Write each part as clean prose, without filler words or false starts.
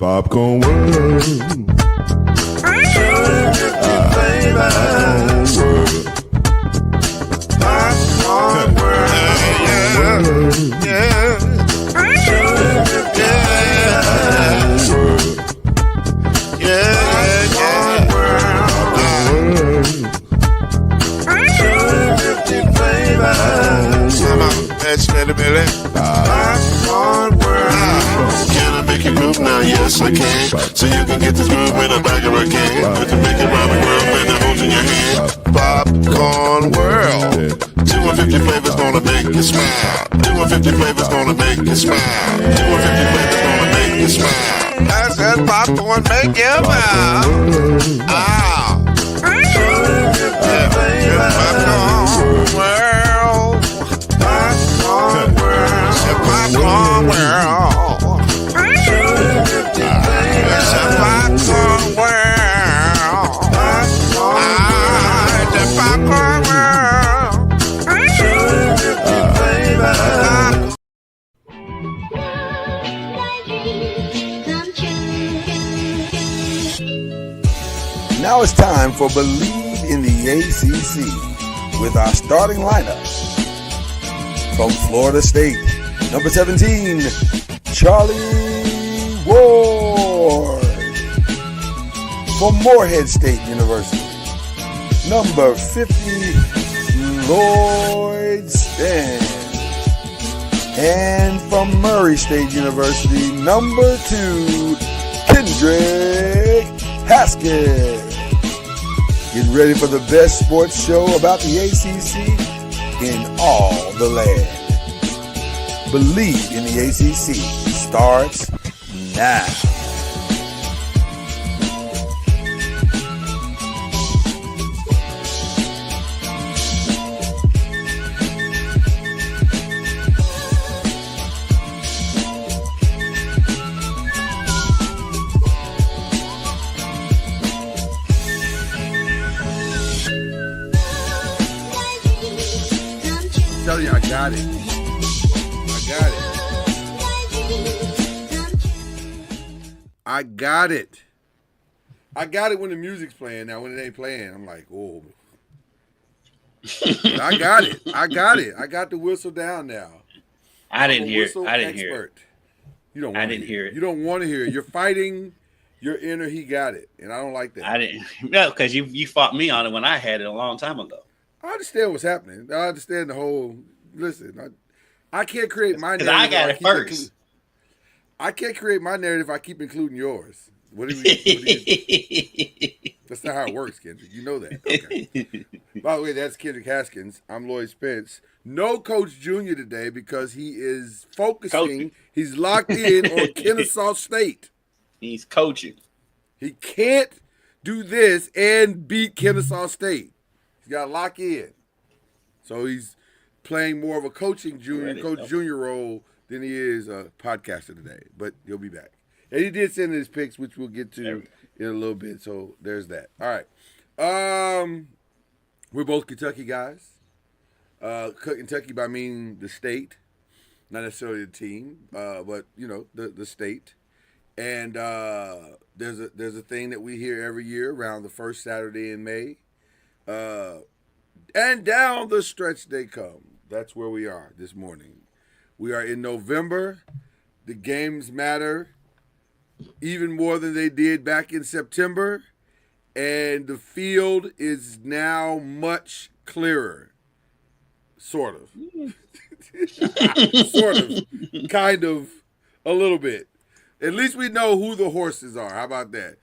Popcorn World. Popcorn World. Yeah. Can I make you move now? Yes, I can. So you can get this move in a bag of a can. Put the big Robin World and the holes in your hand. Popcorn World. 250 flavors gonna make you smile. 250 flavors gonna make you smile. 250 flavors gonna make you smile. I said popcorn make you smile. Ah. Popcorn World. Popcorn World. Popcorn World. It's a popcorn world. It's a popcorn world. Now it's time for Believe in the ACC with our starting lineup. From Florida State, number 17, Charlie Ward. From Morehead State University, number 50, Lloyd Stan. And from Murray State University, number 2, Kendrick Haskins. Get ready for the best sports show about the ACC in all the land. Believe in the ACC starts now. Tell you, I got it. I got it when the music's playing. Now, when it ain't playing, I'm like, oh. But I got it. I got the whistle down now. I didn't hear it. You don't. I didn't hear it. You don't want to hear it. You're fighting your inner. He got it, and I don't like that. I didn't. No, because you fought me on it when I had it a long time ago. I understand what's happening. I understand the whole. Listen, I can't create my narrative. I got it first. I can't create my narrative if I keep including yours. What do you That's not how it works, Kendrick. You know that. Okay. By the way, that's Kendrick Haskins. I'm Lloyd Spence. No Coach Jr. today because he is focusing. Coaching. He's locked in on Kennesaw State. He's coaching. He can't do this and beat Kennesaw State. He's got to lock in. So he's playing more of a Coach Jr. role than he is a podcaster today. But he'll be back. And he did send his picks, which we'll get to in a little bit. So there's that. All right. We're both Kentucky guys. Kentucky by meaning the state, not necessarily the team, but the state. And there's a thing that we hear every year around the first Saturday in May. And down the stretch they come. That's where we are this morning. We are in November. The games matter even more than they did back in September. And the field is now much clearer. Sort of. Sort of. Kind of. A little bit. At least we know who the horses are. How about that?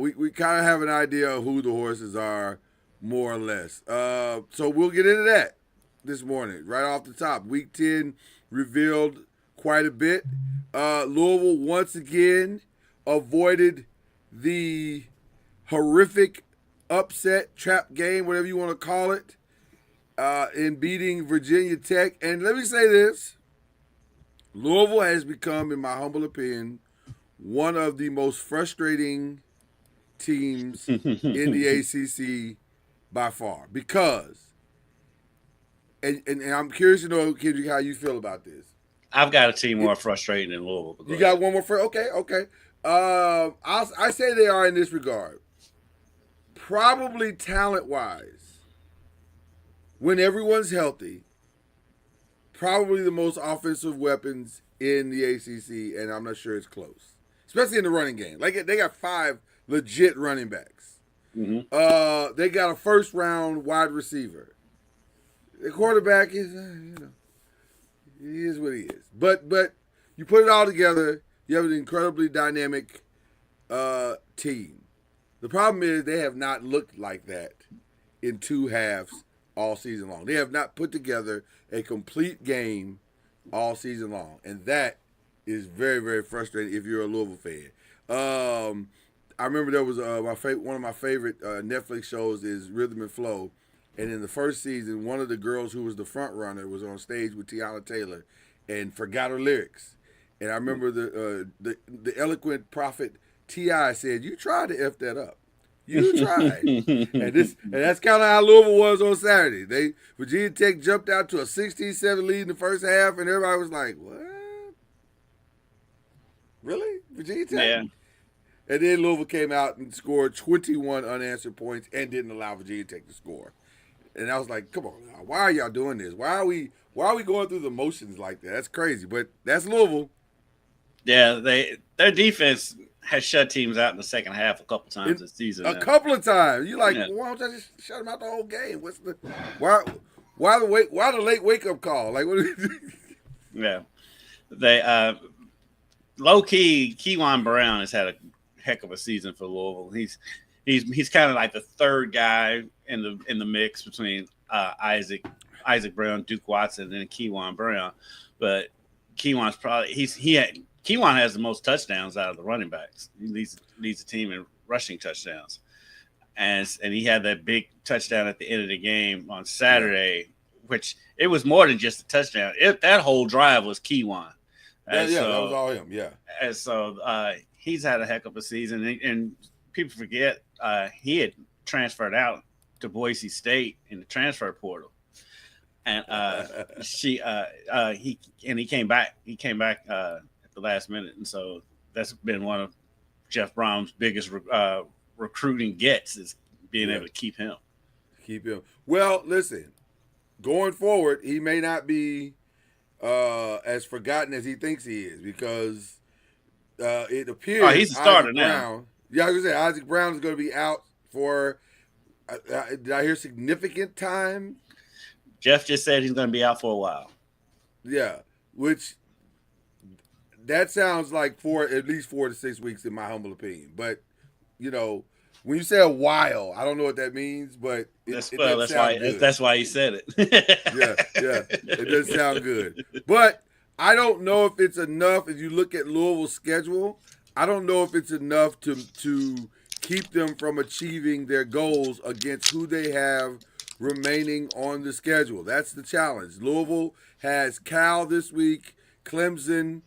We kind of have an idea of who the horses are, more or less. So we'll get into that this morning, right off the top. Week 10 revealed quite a bit. Louisville once again avoided the horrific upset, trap game, whatever you want to call it, in beating Virginia Tech. And let me say this. Louisville has become, in my humble opinion, one of the most frustrating teams in the ACC by far. Because, and I'm curious to know, Kendrick, how you feel about this. I've got a team more frustrating than Louisville. You got one more for okay. I say they are in this regard. Probably talent-wise, when everyone's healthy, probably the most offensive weapons in the ACC, and I'm not sure it's close, especially in the running game. Like they got 5 legit running backs. Mm-hmm. They got a first-round wide receiver. The quarterback is, he is what he is. But you put it all together, you have an incredibly dynamic team. The problem is they have not looked like that in 2 halves all season long. They have not put together a complete game all season long, and that is very, very frustrating if you're a Louisville fan. I remember there was one of my favorite Netflix shows is Rhythm and Flow, and in the first season, one of the girls who was the front runner was on stage with Tiana Taylor and forgot her lyrics. And I remember the eloquent prophet T.I. said, "You tried to F that up. You tried." and that's kind of how Louisville was on Saturday. Virginia Tech jumped out to a 16-7 lead in the first half, and everybody was like, "What? Really? Virginia Tech?" Yeah. And then Louisville came out and scored 21 unanswered points and didn't allow Virginia Tech to score. And I was like, "Come on now, why are y'all doing this? Why are we going through the motions like that? That's crazy." But that's Louisville. Yeah, their defense has shut teams out in the second half a couple times this season. A couple of times. You're like, why don't I just shut them out the whole game? What's the why the late wake up call? Like, what? Yeah, they low key. Kewan Brown has had a heck of a season for Louisville. He's kind of like the third guy in the mix between Isaac Brown, Duke Watson, and Kewan Brown. But Kewan's probably Kewan has the most touchdowns out of the running backs. He leads the team in rushing touchdowns, and he had that big touchdown at the end of the game on Saturday, which it was more than just a touchdown. That whole drive was Kewan. Yeah, that was all him. Yeah, and so he's had a heck of a season, and people forget he had transferred out to Boise State in the transfer portal, and he came back. He came back at the last minute, and so that's been one of Jeff Brown's biggest recruiting gets is being able to keep him. Well, listen, going forward, he may not be as forgotten as he thinks he is because it appears he's a starter now. Yeah, I was gonna say Isaac Brown is going to be out for. Did I hear significant time? Jeff just said he's going to be out for a while. Yeah, which that sounds like at least 4 to 6 weeks in my humble opinion. But when you say a while, I don't know what that means, but that's why he said it. yeah, it does sound good. But I don't know if it's enough. If you look at Louisville's schedule, I don't know if it's enough to keep them from achieving their goals against who they have remaining on the schedule. That's the challenge. Louisville has Cal this week, Clemson,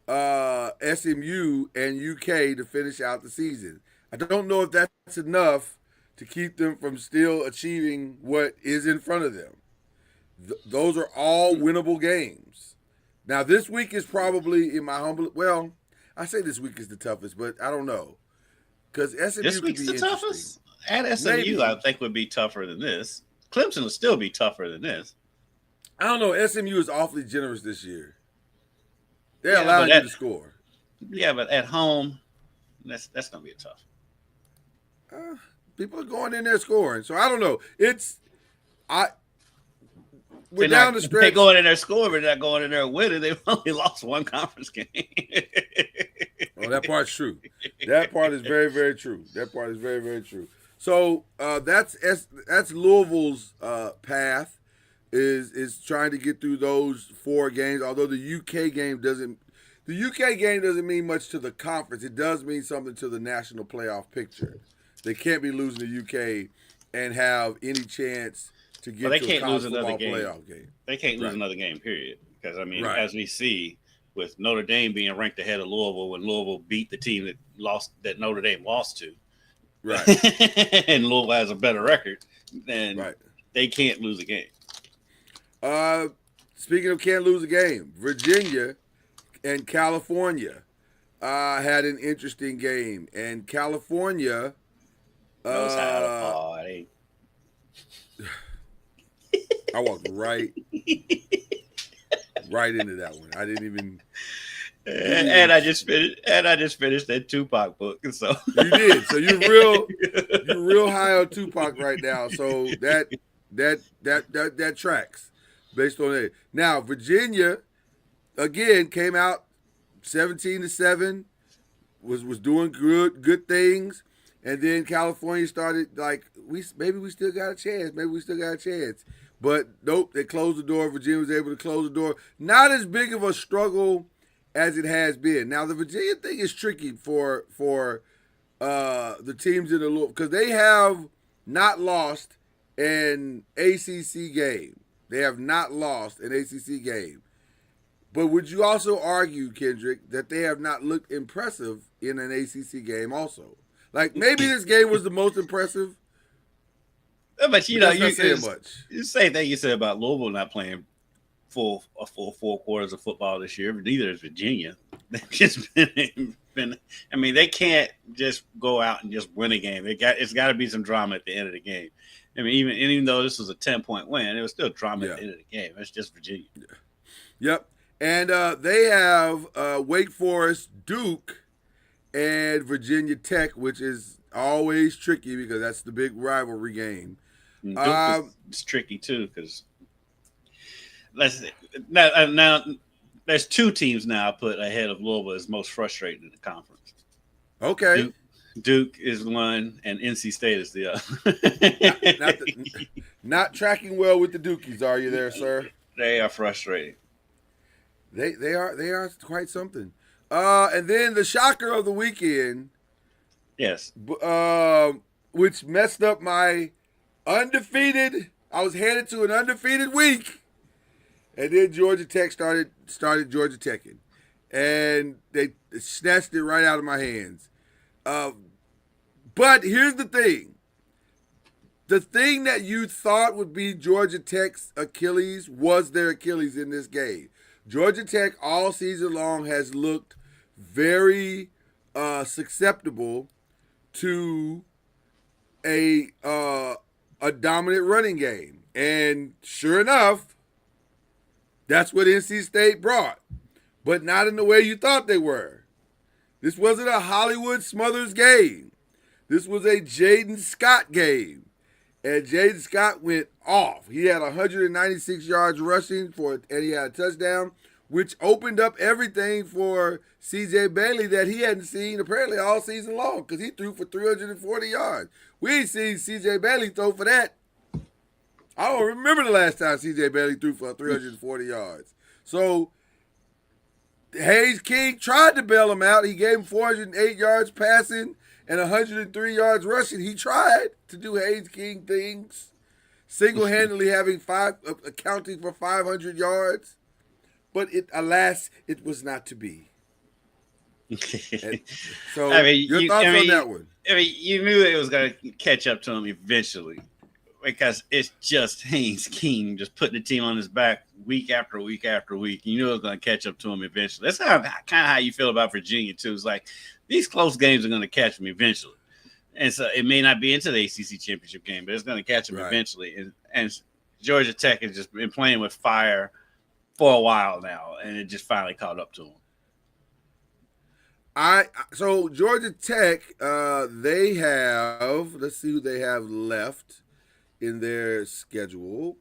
SMU, and UK to finish out the season. I don't know if that's enough to keep them from still achieving what is in front of them. Those are all winnable games. Now, this week is probably, in my humble, well, I say this week is the toughest, but I don't know. Because SMU this week's the toughest? At SMU, maybe. I think would be tougher than this. Clemson will still be tougher than this. I don't know. SMU is awfully generous this year. They're allowing you to score. Yeah, but at home, that's going to be a tough. People are going in there scoring, so I don't know. We're down the stretch. They're going in there scoring, but they're not going in there winning. They've only lost one conference game. Oh, that part's true. That part is very, very true. So that's Louisville's path is trying to get through those 4 games. Although the UK game doesn't mean much to the conference. It does mean something to the national playoff picture. They can't be losing the UK and have any chance to get to a college football playoff game. They can't lose another game, period. Because, as we see, with Notre Dame being ranked ahead of Louisville when Louisville beat the team that Notre Dame lost to. Right. And Louisville has a better record, then they can't lose a game. speaking of can't lose a game, Virginia and California had an interesting game, and California Knows how to party. I walked right into that one. I didn't even. And I just finished that Tupac book. So you did. So you're real high on Tupac right now. So that tracks based on it. Now Virginia again came out 17-7, was doing good things, and then California started like maybe we still got a chance. But nope, they closed the door. Virginia was able to close the door. Not as big of a struggle as it has been. Now the Virginia thing is tricky for the teams in the Louisville because they have not lost an ACC game. They have not lost an ACC game. But would you also argue, Kendrick, that they have not looked impressive in an ACC game also? Like maybe this game was the most impressive. But you know, you saying much. The same thing you said about Louisville not playing full 4 quarters of football this year. Neither is Virginia. They've just been. I mean, they can't just go out and just win a game. It's got to be some drama at the end of the game. I mean, even though this was a 10-point win, it was still drama at the end of the game. It's just Virginia. Yep. And they have Wake Forest, Duke, and Virginia Tech, which is always tricky because that's the big rivalry game. Duke is tricky too because now there's 2 teams now I put ahead of Louisville as most frustrating in the conference. Okay. Duke is one, and NC State is the other. not tracking well with the Dukies, are you there, sir? They are frustrating. They are quite something. And then the shocker of the weekend, yes, which messed up my undefeated. I was headed to an undefeated week, and then Georgia Tech started Georgia Teching, and they snatched it right out of my hands. But here's the thing. The thing that you thought would be Georgia Tech's Achilles was their Achilles in this game. Georgia Tech all season long has looked very susceptible to a dominant running game. And sure enough, that's what NC State brought. But not in the way you thought they were. This wasn't a Hollywood Smothers game. This was a Jaden Scott game. And Jaden Scott went off. He had 196 yards rushing and he had a touchdown, which opened up everything for C.J. Bailey that he hadn't seen apparently all season long because he threw for 340 yards. We ain't seen C.J. Bailey throw for that. I don't remember the last time C.J. Bailey threw for 340 yards. So Hayes King tried to bail him out. He gave him 408 yards passing and 103 yards rushing. He tried to do Hayes King things, single-handedly accounting for 500 yards. But alas, it was not to be. So, I mean, your thoughts on that one? I mean, you knew it was going to catch up to him eventually because it's just Haynes King just putting the team on his back week after week after week. You knew it was going to catch up to him eventually. That's kind of how you feel about Virginia, too. It's like these close games are going to catch him eventually. And so it may not be into the ACC championship game, but it's going to catch him eventually. And Georgia Tech has just been playing with fire for a while now, and it just finally caught up to him. So Georgia Tech, they have, let's see who they have left in their schedule.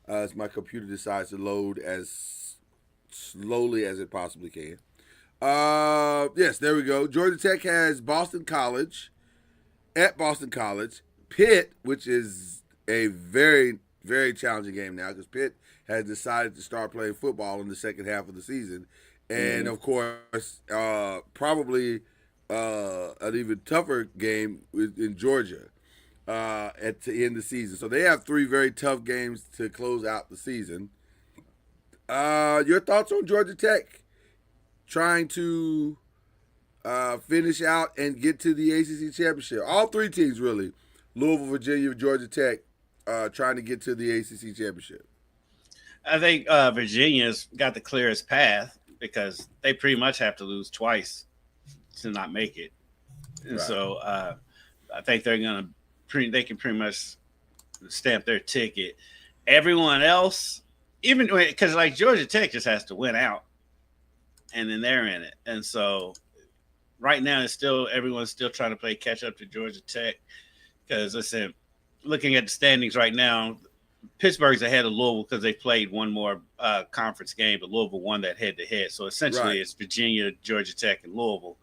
As my computer decides to load as slowly as it possibly can. Yes, there we go. Georgia Tech has Boston College, at Boston College, Pitt, which is a very, very challenging game now because Pitt has decided to start playing football in the second half of the season. And, of course, probably an even tougher game in Georgia to end the season. So they have 3 very tough games to close out the season. Your thoughts on Georgia Tech trying to finish out and get to the ACC championship? All 3 teams, really. Louisville, Virginia, Georgia Tech, trying to get to the ACC championship. I think Virginia's got the clearest path because they pretty much have to lose twice to not make it, and Right. so I think they can pretty much stamp their ticket. Everyone else, even because like Georgia Tech just has to win out, and then they're in it, and so right now it's still everyone's still trying to play catch up to Georgia Tech because listen, looking at the standings right now, Pittsburgh's ahead of Louisville because they played one more conference game, but Louisville won that head to head. So essentially, Right. it's Virginia, Georgia Tech, and Louisville,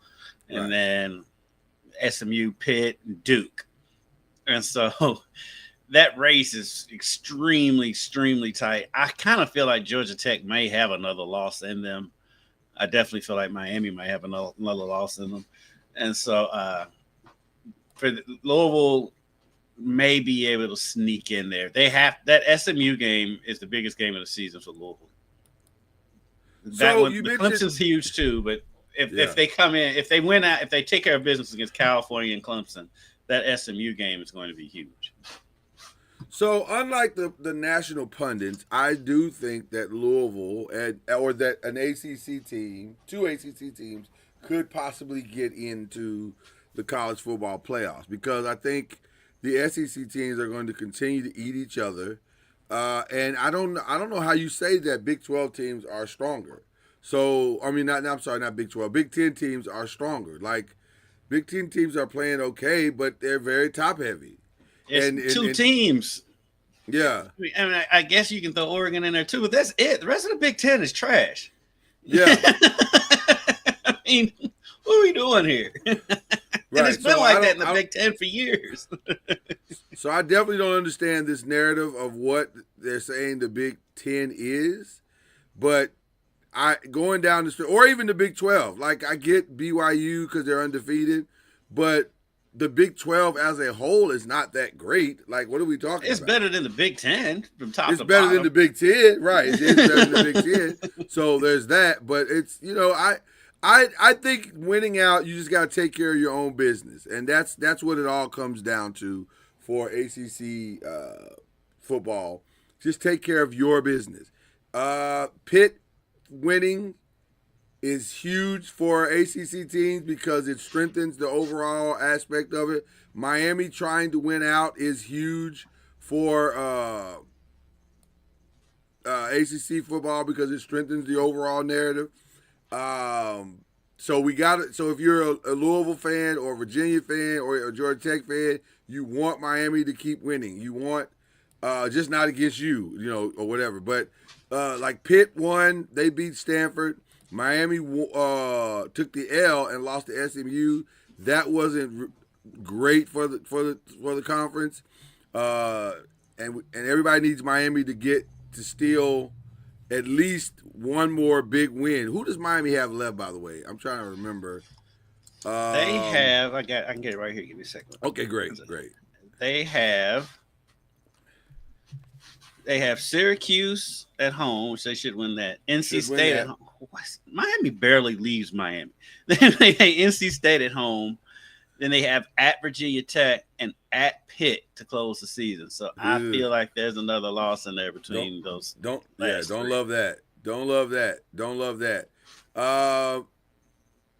and Right. then SMU, Pitt, and Duke. And so that race is extremely, extremely tight. I kind of feel like Georgia Tech may have another loss in them. I definitely feel like Miami might have another loss in them. And so for Louisville may be able to sneak in there. They have that SMU game is the biggest game of the season for Louisville. That So one, you the mentioned- Clemson's huge too, but if Yeah. they come in, if they win out, if they take care of business against California and Clemson, that SMU game is going to be huge. So, unlike the national pundits, I do think that Louisville or that an ACC team, two ACC teams, could possibly get into the college football playoffs because I think the SEC teams are going to continue to eat each other, and I don't know how you say that Big 12 teams are stronger. So, I mean, not Big 12. Big 10 teams are stronger. Like Big 10 teams are playing okay, but they're very top heavy. It's two teams. Yeah. I mean, I guess you can throw Oregon in there too, but that's it. The rest of the Big Ten is trash. Yeah. I mean, what are we doing here? And Right. it's been So like that in the Big Ten for years. So I definitely don't understand this narrative of what they're saying the Big Ten is, but going down the street, or even the Big 12. Like I get BYU because they're undefeated, but the Big 12 as a whole is not that great. Like, what are we talking It's about? better than the Big Ten from top It's to better bottom. than the Big Ten, right? It is better than the Big Ten. So there's that, but it's I think winning out, you just got to take care of your own business, and that's what it all comes down to for ACC football. Just take care of your business. Pitt winning is huge for ACC teams because it strengthens the overall aspect of it. Miami trying to win out is huge for ACC football because it strengthens the overall narrative. So we got it. So if you're a Louisville fan or a Virginia fan or a Georgia Tech fan, you want Miami to keep winning. You want just not against you, or whatever. But like Pitt won, they beat Stanford. Miami took the L and lost to SMU. That wasn't great for the conference. And everybody needs Miami to steal at least one more big win. Who does Miami have left, by the way? I'm trying to remember. They have. I can get it right here. Give me a second. Okay, great. They have Syracuse at home, which they should win that. NC State at home. Miami barely leaves Miami. Then they have NC State at home. Then they have at Virginia Tech and at Pitt to close the season. So I feel like there's another loss in there between those. Don't love that. Don't love that.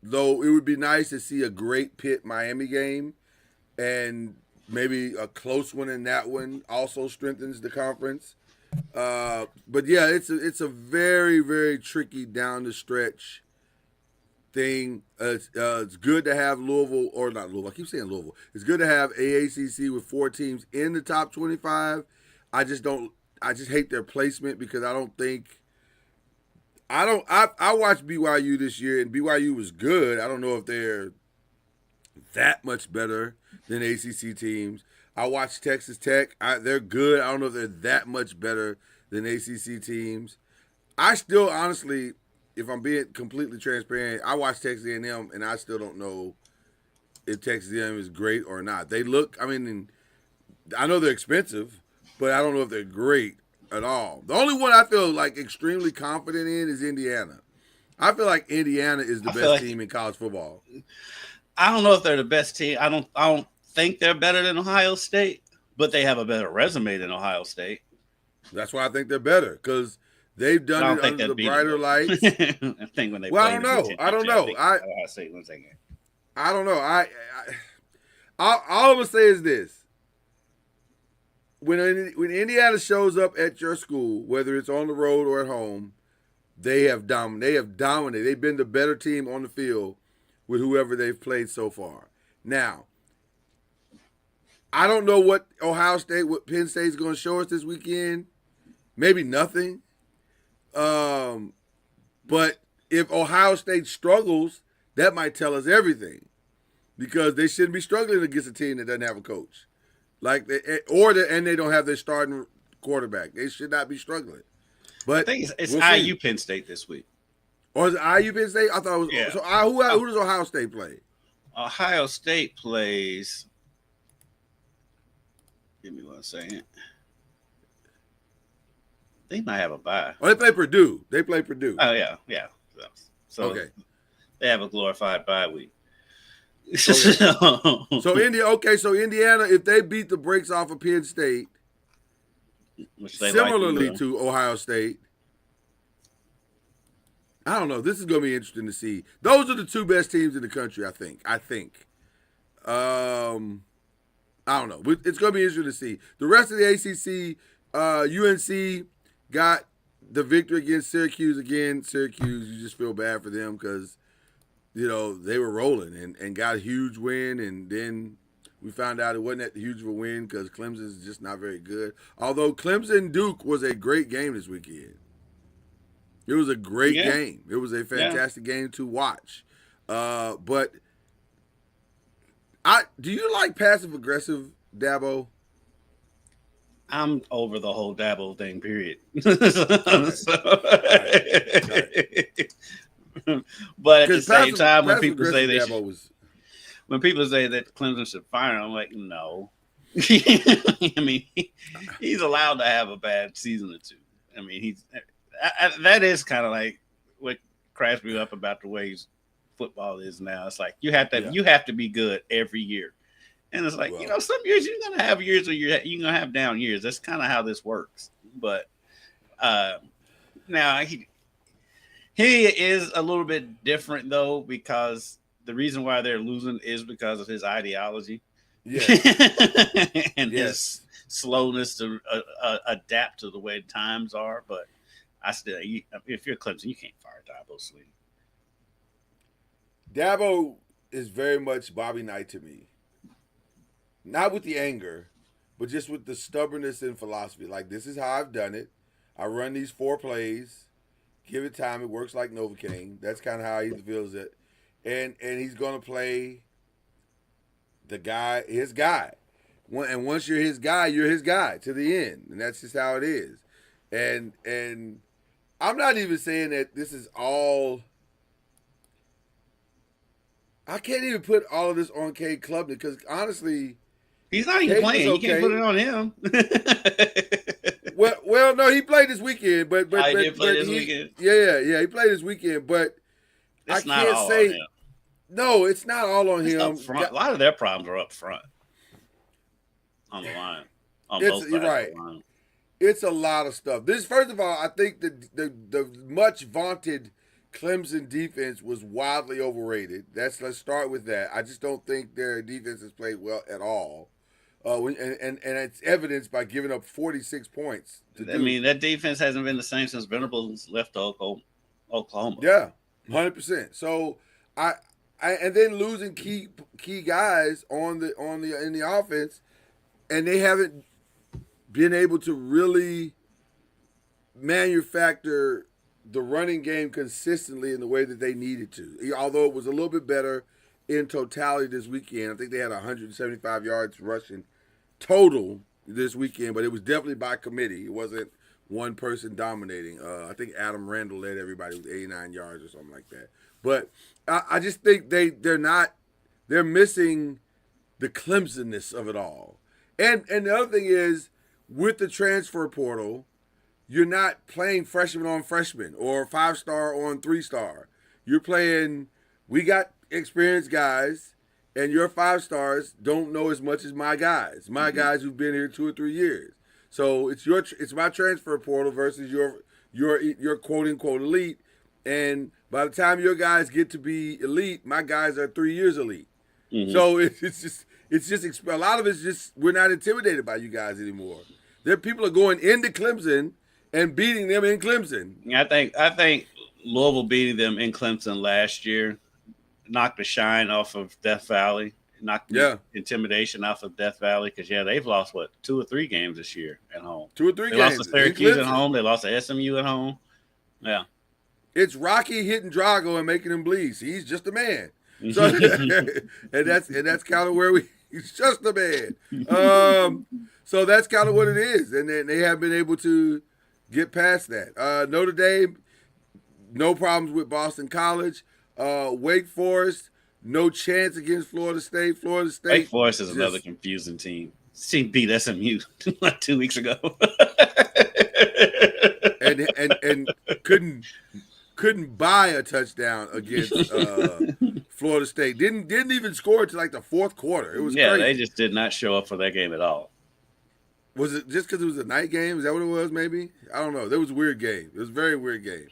Though it would be nice to see a great Pitt Miami game, and maybe a close one in that one also strengthens the conference. But yeah, it's a very, very tricky down the stretch thing. It's good to have Louisville, or not Louisville. I keep saying Louisville. It's good to have AACC with 4 teams in the top 25. I just hate their placement because I watched BYU this year, and BYU was good. I don't know if they're that much better than ACC teams. I watched Texas Tech. They're good. I don't know if they're that much better than ACC teams. I still, honestly, if I'm being completely transparent, I watched Texas A&M, and I still don't know if Texas A&M is great or not. They look, I know they're expensive, but I don't know if they're great at all. The only one I feel like extremely confident in is Indiana. I feel like Indiana is the best team in college football. I don't know if they're the best team. I don't think they're better than Ohio State, but they have a better resume than Ohio State. That's why I think they're better, because They've I done don't it think under they'll the beat brighter them. lights. I think when they Well, play I don't know. the I don't know. Ohio State wins that game. I don't know. All I'm gonna say is this: when Indiana shows up at your school, whether it's on the road or at home, they have dominated. They've been the better team on the field with whoever they've played so far. Now, I don't know what Penn State's going to show us this weekend. Maybe nothing. But if Ohio State struggles, that might tell us everything, because they shouldn't be struggling against a team that doesn't have a coach, and they don't have their starting quarterback. They should not be struggling. But I think it's we'll IU see. Penn State this week. Or is it IU Penn State? I thought it was. Yeah. So who does Ohio State play? Ohio State plays. Give me 1 second. They might have a bye. Oh, they play Purdue. Oh yeah. So Okay. they have a glorified bye week. So Indiana, if they beat the brakes off of Penn State, Which they similarly like to do. to Ohio State, I don't know. This is going to be interesting to see. Those are the two best teams in the country, I think. I don't know. It's going to be interesting to see. The rest of the ACC, UNC got the victory against Syracuse again. Syracuse, you just feel bad for them because, they were rolling and got a huge win. And then we found out it wasn't that huge of a win because Clemson's just not very good. Although Clemson-Duke was a great game this weekend. It was a great game. It was a fantastic game to watch. But do you like passive-aggressive Dabo? I'm over the whole Dabo thing, period. But at the same time, when people say that Clemson should fire him, I'm like, no. I mean, he's allowed to have a bad season or two. I mean, that is kind of like what cracks me up about the way football is now. It's like you have to be good every year. And it's like, some years you're going to have years where you're going to have down years. That's kind of how this works. But now he is a little bit different, though, because the reason why they're losing is because of his ideology. And his slowness to adapt to the way times are. But if you're Clemson, you can't fire Dabo Swinney. Dabo is very much Bobby Knight to me. Not with the anger, but just with the stubbornness and philosophy. Like, this is how I've done it. I run these 4 plays. Give it time. It works like Novocaine. That's kind of how he feels it. And he's going to play his guy. And once you're his guy to the end. And that's just how it is. And I'm not even saying that this is all. I can't even put all of this on Cade Klubnik because honestly, he's not even playing. You can't put it on him. well, no, he played this weekend, but he did play this weekend. Yeah, he played this weekend, but it's I can't say. No, it's not all on him. A lot of their problems are up front on the line. You're right. It's a lot of stuff. First of all, I think the much vaunted Clemson defense was wildly overrated. Let's start with that. I just don't think their defense has played well at all. And it's evidenced by giving up 46 points. mean, that defense hasn't been the same since Venables left Oklahoma. Yeah, 100%. So and then losing key guys in the offense, and they haven't been able to really manufacture the running game consistently in the way that they needed to. Although it was a little bit better in totality this weekend. I think they had 175 yards rushing total this weekend, but it was definitely by committee. It wasn't one person dominating. I think Adam Randall led everybody with 89 yards or something like that. But I just think they're missing the Clemsonness of it all. And the other thing is, with the transfer portal, you're not playing freshman on freshman or 5-star on 3-star. You're playing, we got experienced guys, and your 5-stars don't know as much as my guys. My guys who've been here 2 or 3 years. So it's my transfer portal versus your quote unquote elite. And by the time your guys get to be elite, my guys are 3 years elite. Mhm. So it's just a lot of it's just we're not intimidated by you guys anymore. There people are going into Clemson and beating them in Clemson. I think Louisville beating them in Clemson last year knocked the shine off of Death Valley, knocked the intimidation off of Death Valley because they've lost 2 or 3 games this year at home. 2 or 3 they games. Lost to Syracuse at home. They lost to SMU at home. Yeah, it's Rocky hitting Drago and making him bleed. See, he's just a man. So and that's kind of where he's just a man. So that's kind of what it is, and then they have been able to get past that. Notre Dame, no problems with Boston College. Wake Forest, no chance against Florida State. Wake Forest is another confusing team. This team beat SMU 2 weeks ago, and couldn't buy a touchdown against Florida State. Didn't even score until like the fourth quarter. It was crazy. They just did not show up for that game at all. Was it just because it was a night game? Is that what it was? Maybe, I don't know. There was a weird game. It was a very weird game.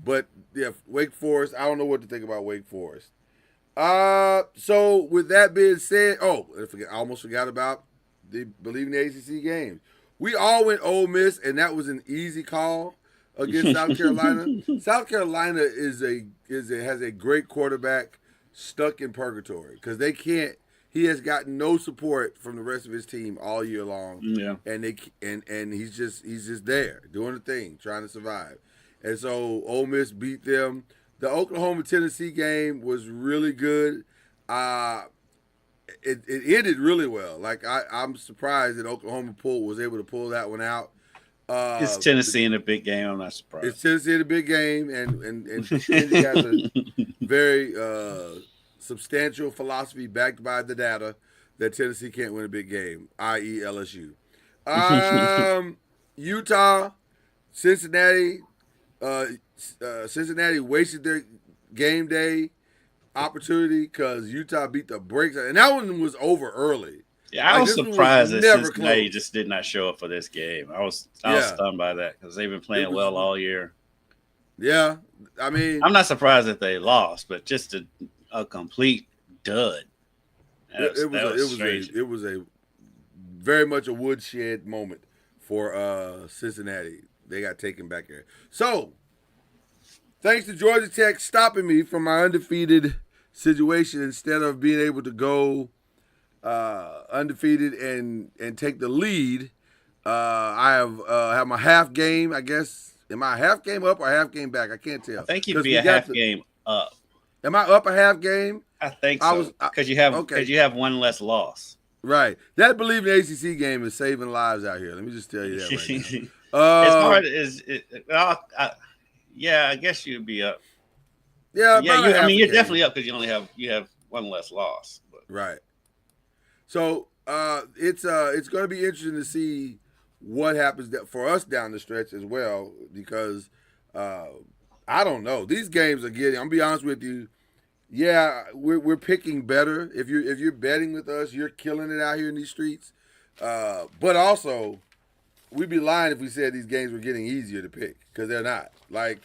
But yeah, Wake Forest. I don't know what to think about Wake Forest. So with that being said, I almost forgot about the BLEAV in the ACC games. We all went Ole Miss, and that was an easy call against South Carolina. South Carolina has a great quarterback stuck in purgatory because they can't. He has gotten no support from the rest of his team all year long. Yeah, and he's just there doing the thing, trying to survive. And so Ole Miss beat them. The Oklahoma-Tennessee game was really good. It ended really well. Like I'm surprised that Oklahoma was able to pull that one out. It's Tennessee in a big game. I'm not surprised. It's Tennessee in a big game, and Tennessee has a very substantial philosophy backed by the data that Tennessee can't win a big game, i.e. LSU. Utah, Cincinnati. Cincinnati wasted their game day opportunity because Utah beat the brakes, and that one was over early. Yeah, I was surprised that Cincinnati just did not show up for this game. I was stunned by that because they've been playing well all year. Yeah, I mean, I'm not surprised that they lost, but just a complete dud. It was a very much a woodshed moment for Cincinnati. They got taken back there. So, thanks to Georgia Tech stopping me from my undefeated situation instead of being able to go undefeated and take the lead, I have my half game, I guess. Am I a half game up or half game back? I can't tell. I think you'd be a half game up. Am I up a half game? I think so. Because you have one less loss. Right. That BLEAV in the ACC game is saving lives out here. Let me just tell you that right now. It's hard. I guess you'd be up. Yeah, you're definitely up because you have one less loss. But. Right. So it's going to be interesting to see what happens for us down the stretch as well because I don't know. These games are getting. I'm gonna be honest with you. Yeah, we're picking better. If you're betting with us, you're killing it out here in these streets. But also, we'd be lying if we said these games were getting easier to pick because they're not. Like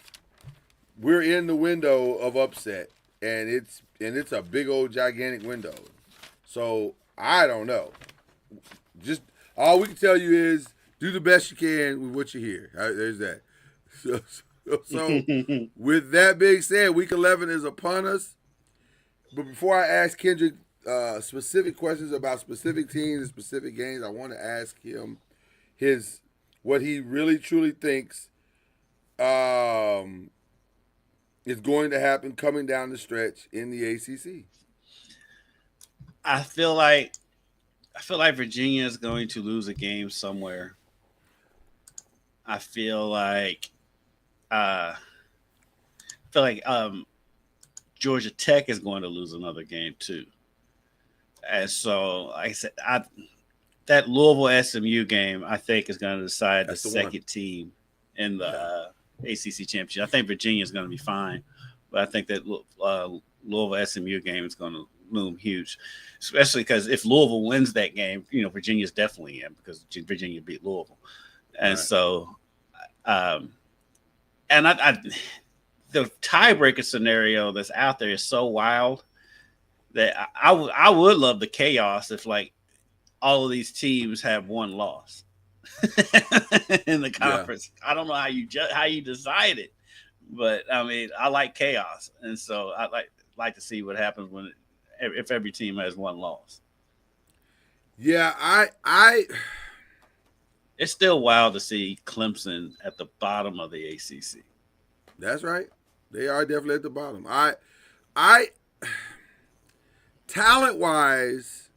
we're in the window of upset, and it's a big old gigantic window. So I don't know. Just all we can tell you is do the best you can with what you hear. There's that. So with that being said, week 11 is upon us. But before I ask Kendrick specific questions about specific teams and specific games, I want to ask him what he really truly thinks is going to happen coming down the stretch in the ACC. I feel like Virginia is going to lose a game somewhere. I feel like Georgia Tech is going to lose another game too. And so, like I said, that Louisville SMU game, I think, is going to decide the second team in the ACC championship. I think Virginia is going to be fine, but I think that Louisville SMU game is going to loom huge, especially because if Louisville wins that game, Virginia's definitely in because Virginia beat Louisville, and so and the tiebreaker scenario that's out there is so wild that I would love the chaos if like all of these teams have one loss in the conference. Yeah. I don't know how you decide it, but I mean I like chaos, and so I like to see what happens if every team has one loss. Yeah, it's still wild to see Clemson at the bottom of the ACC. That's right. They are definitely at the bottom. I talent-wise,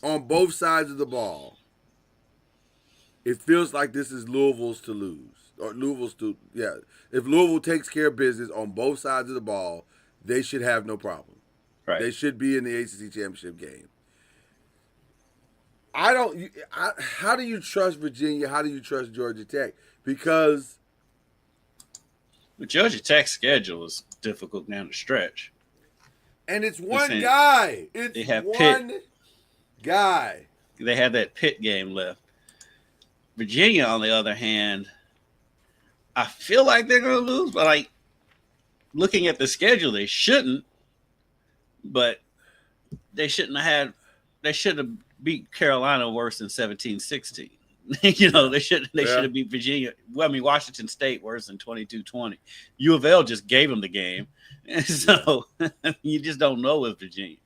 on both sides of the ball, it feels like this is Louisville's to lose. Or if Louisville takes care of business on both sides of the ball, they should have no problem. Right. They should be in the ACC championship game. How do you trust Virginia? How do you trust Georgia Tech? Because the Georgia Tech schedule is difficult down the stretch. And it's one guy. It's one guy. They have that Pitt game left. Virginia, on the other hand, I feel like they're going to lose, but like looking at the schedule, they shouldn't. But they shouldn't have they should have beat Carolina worse than 17-16. They should have beat Virginia. Well, I mean, Washington State worse than 22-20. U of L just gave them the game. And so you just don't know with Virginia.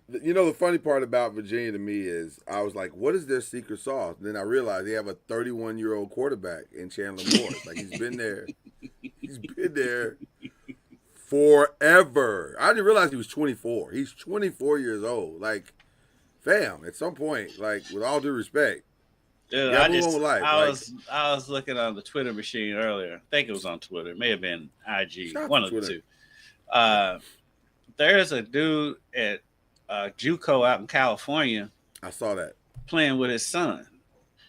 The funny part about Virginia to me is I was like, what is their secret sauce? And then I realized they have a 31-year-old quarterback in Chandler Morris. Like he's been there. He's been there forever. I didn't realize he was 24. He's 24 years old. Like, fam, at some point, like, with all due respect. Dude, I was looking on the Twitter machine earlier. I think it was on Twitter. It may have been IG. One of the two. There's a dude at JUCO out in California. I saw that. Playing with his son.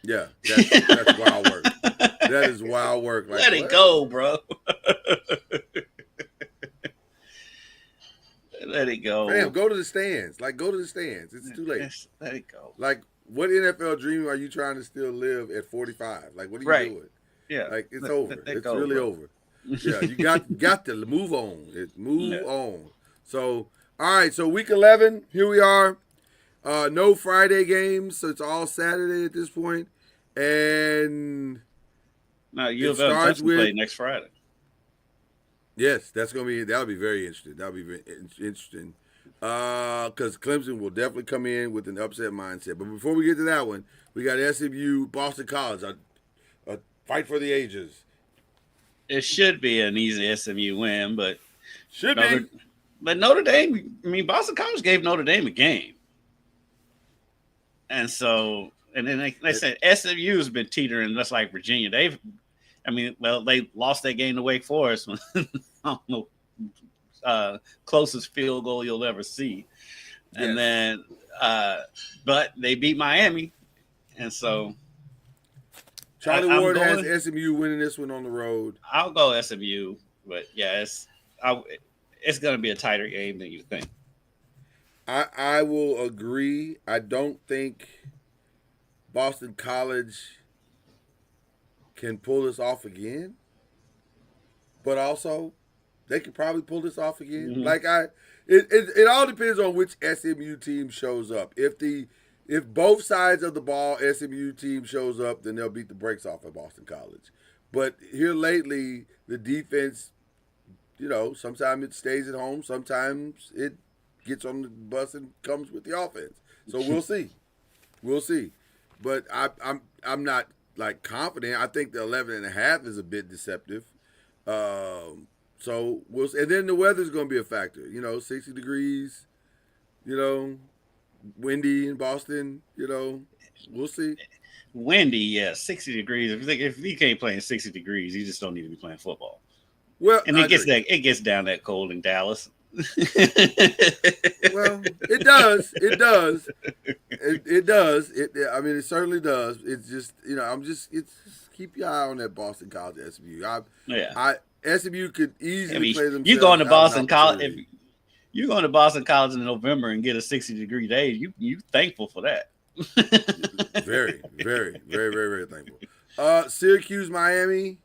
Yeah, that's wild work. That is wild work. Like, let it go, bro. Let it go. Damn, go to the stands. Like, go to the stands. It's too late. Yes, let it go. Like, what NFL dream are you trying to still live at 45? Like, what are you doing? Yeah. Like, it's over. It's really over. Yeah, you got to move on. Move on. So, all right. So, week 11, here we are. No Friday games, so it's all Saturday at this point. And now U of L doesn't play next Friday. Yes, that'll be very interesting. That'll be very interesting. Because Clemson will definitely come in with an upset mindset. But before we get to that one, we got SMU, Boston College, a fight for the ages. It should be an easy SMU win, but But Notre Dame, I mean, Boston College gave Notre Dame a game. And so, and then they said SMU has been teetering just like Virginia. They lost that game to Wake Forest. I don't know, closest field goal you'll ever see. And then, but they beat Miami. And so. Charlie Ward has SMU winning this one on the road. I'll go SMU, but yeah, it's going to be a tighter game than you think. I will agree. I don't think Boston College can pull this off again, but also they could probably pull this off again. Mm-hmm. It all depends on which SMU team shows up. If both sides of the ball SMU team shows up, then they'll beat the brakes off of Boston College. But here lately, the defense, sometimes it stays at home, sometimes it gets on the bus and comes with the offense. So we'll see. We'll see. But I'm not like confident. I think the 11.5 is a bit deceptive. So we'll see. And then the weather's going to be a factor. 60 degrees, windy in Boston, we'll see. Windy, yeah, 60 degrees. If you can't play in 60 degrees, you just don't need to be playing football. Well, and it gets down that cold in Dallas. Well, it does. It does. It does. It certainly does. It's just, it's keep your eye on that Boston College SMU. SMU could easily play themselves. You going to Boston College? If you going to Boston College in November and get a 60-degree day, you thankful for that. Very, very, very, very, very thankful. Syracuse, Miami.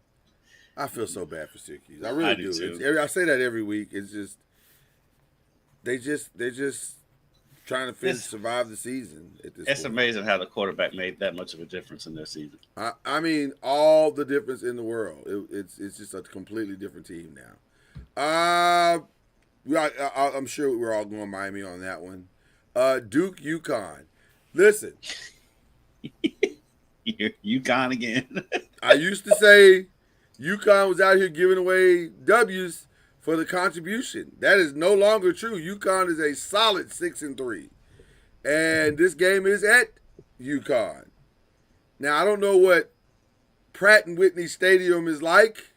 I feel so bad for Syracuse. I really I do too. I say that every week. It's just they're just trying to survive the season at this It's point. amazing how the quarterback made that much of a difference in their season. I mean, all the difference in the world. It's just a completely different team now. I'm sure we're all going Miami on that one. Duke, UConn. Listen, You gone again. I used to say UConn was out here giving away W's for the contribution. That is no longer true. UConn is a solid 6-3, and this game is at UConn. Now I don't know what Pratt and Whitney Stadium is like.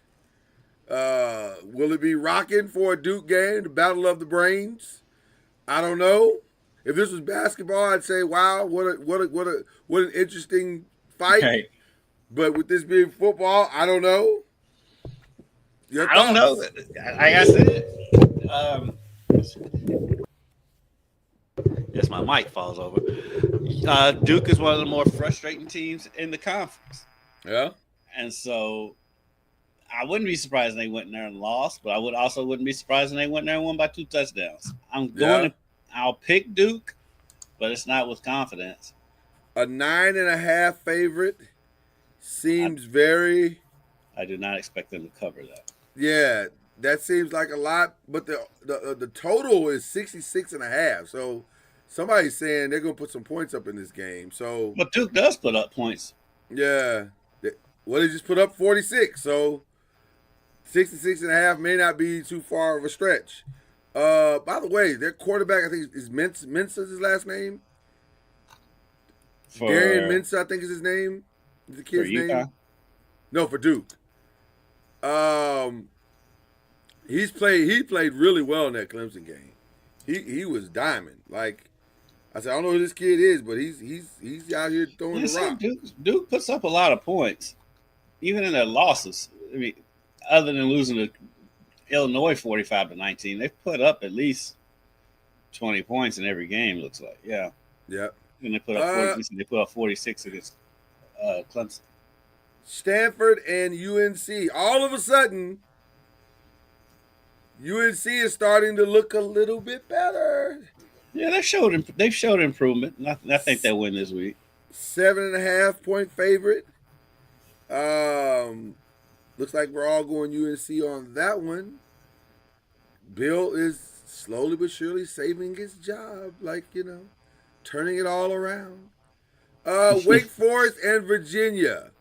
Will it be rocking for a Duke game, the Battle of the Brains? I don't know. If this was basketball, I'd say, "Wow, what an interesting fight." Okay. But with this being football, I don't know. I don't know. Like I said, yes, my mic falls over. Duke is one of the more frustrating teams in the conference. Yeah. And so I wouldn't be surprised if they went in there and lost, but I wouldn't be surprised if they went in there and won by 2 touchdowns. I'll pick Duke, but it's not with confidence. A 9.5 favorite seems very. I do not expect them to cover that. Yeah, that seems like a lot, but the total is 66.5. So somebody's saying they're gonna put some points up in this game. So, but Duke does put up points. Yeah, well, they just put up 46. So 66.5 may not be too far of a stretch. By the way, their quarterback, I think, is Mensah's his last name. Darian Mensah, I think is his name. Is the kid's name? No, for Duke. He played really well in that Clemson game. He was diamond. Like I said, I don't know who this kid is, but he's out here throwing the rock. Duke puts up a lot of points, even in their losses. I mean, other than losing to Illinois 45-19, they've put up at least 20 points in every game. Looks like, yeah. Yep. And they put up 46 against Clemson. Stanford and UNC. All of a sudden, UNC is starting to look a little bit better. Yeah, they've showed improvement. I think they'll win this week. 7.5 point favorite. Looks like we're all going UNC on that one. Bill is slowly but surely saving his job, turning it all around. Wake Forest and Virginia.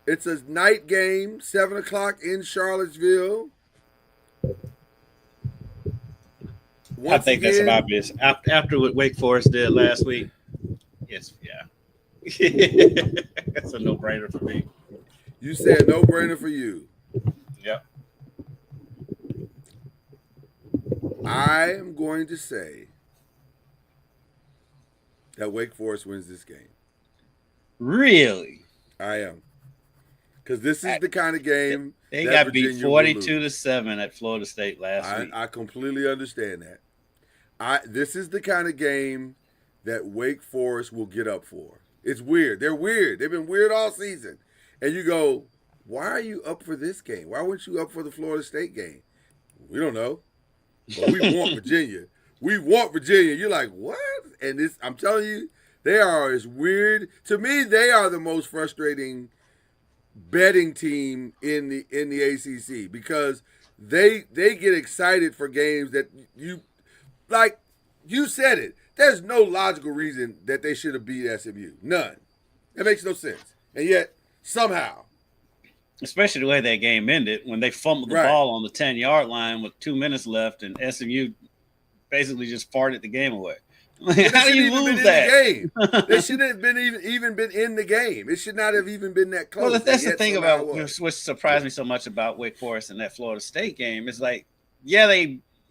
It's a night game, 7 o'clock in Charlottesville. I think that's an obvious. After what Wake Forest did last week, it's a no-brainer for me. You said no-brainer for you. Yep. I am going to say that Wake Forest wins this game. Really? I am. Because this is the kind of game they got beat 42-7 at Florida State last week. I completely understand that. This is the kind of game that Wake Forest will get up for. It's weird. They're weird. They've been weird all season. And you go, why are you up for this game? Why weren't you up for the Florida State game? We don't know. But we want Virginia. We want Virginia. You're like, what? And I'm telling you, they are as weird. To me, they are the most frustrating betting team in the ACC because they get excited for games that you said it. There's no logical reason that they should have beat SMU. None. That makes no sense. And yet, somehow. Especially the way that game ended when they fumbled the ball on the 10-yard line with 2 minutes left and SMU basically just farted the game away. How do you lose that? They shouldn't have been even been in the game. It should not have even been that close. Well, that's the thing about which surprised me so much about Wake Forest and that Florida State game is they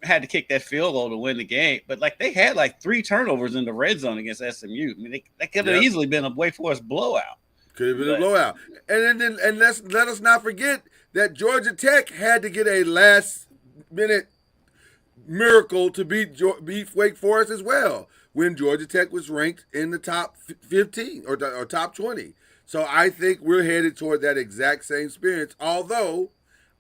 had to kick that field goal to win the game, but they had 3 turnovers in the red zone against SMU. I mean, that could have easily been a Wake Forest blowout. Could have been a blowout. And let us not forget that Georgia Tech had to get a last-minute miracle to beat Wake Forest as well when Georgia Tech was ranked in the top 15 or top 20. So I think we're headed toward that exact same experience, although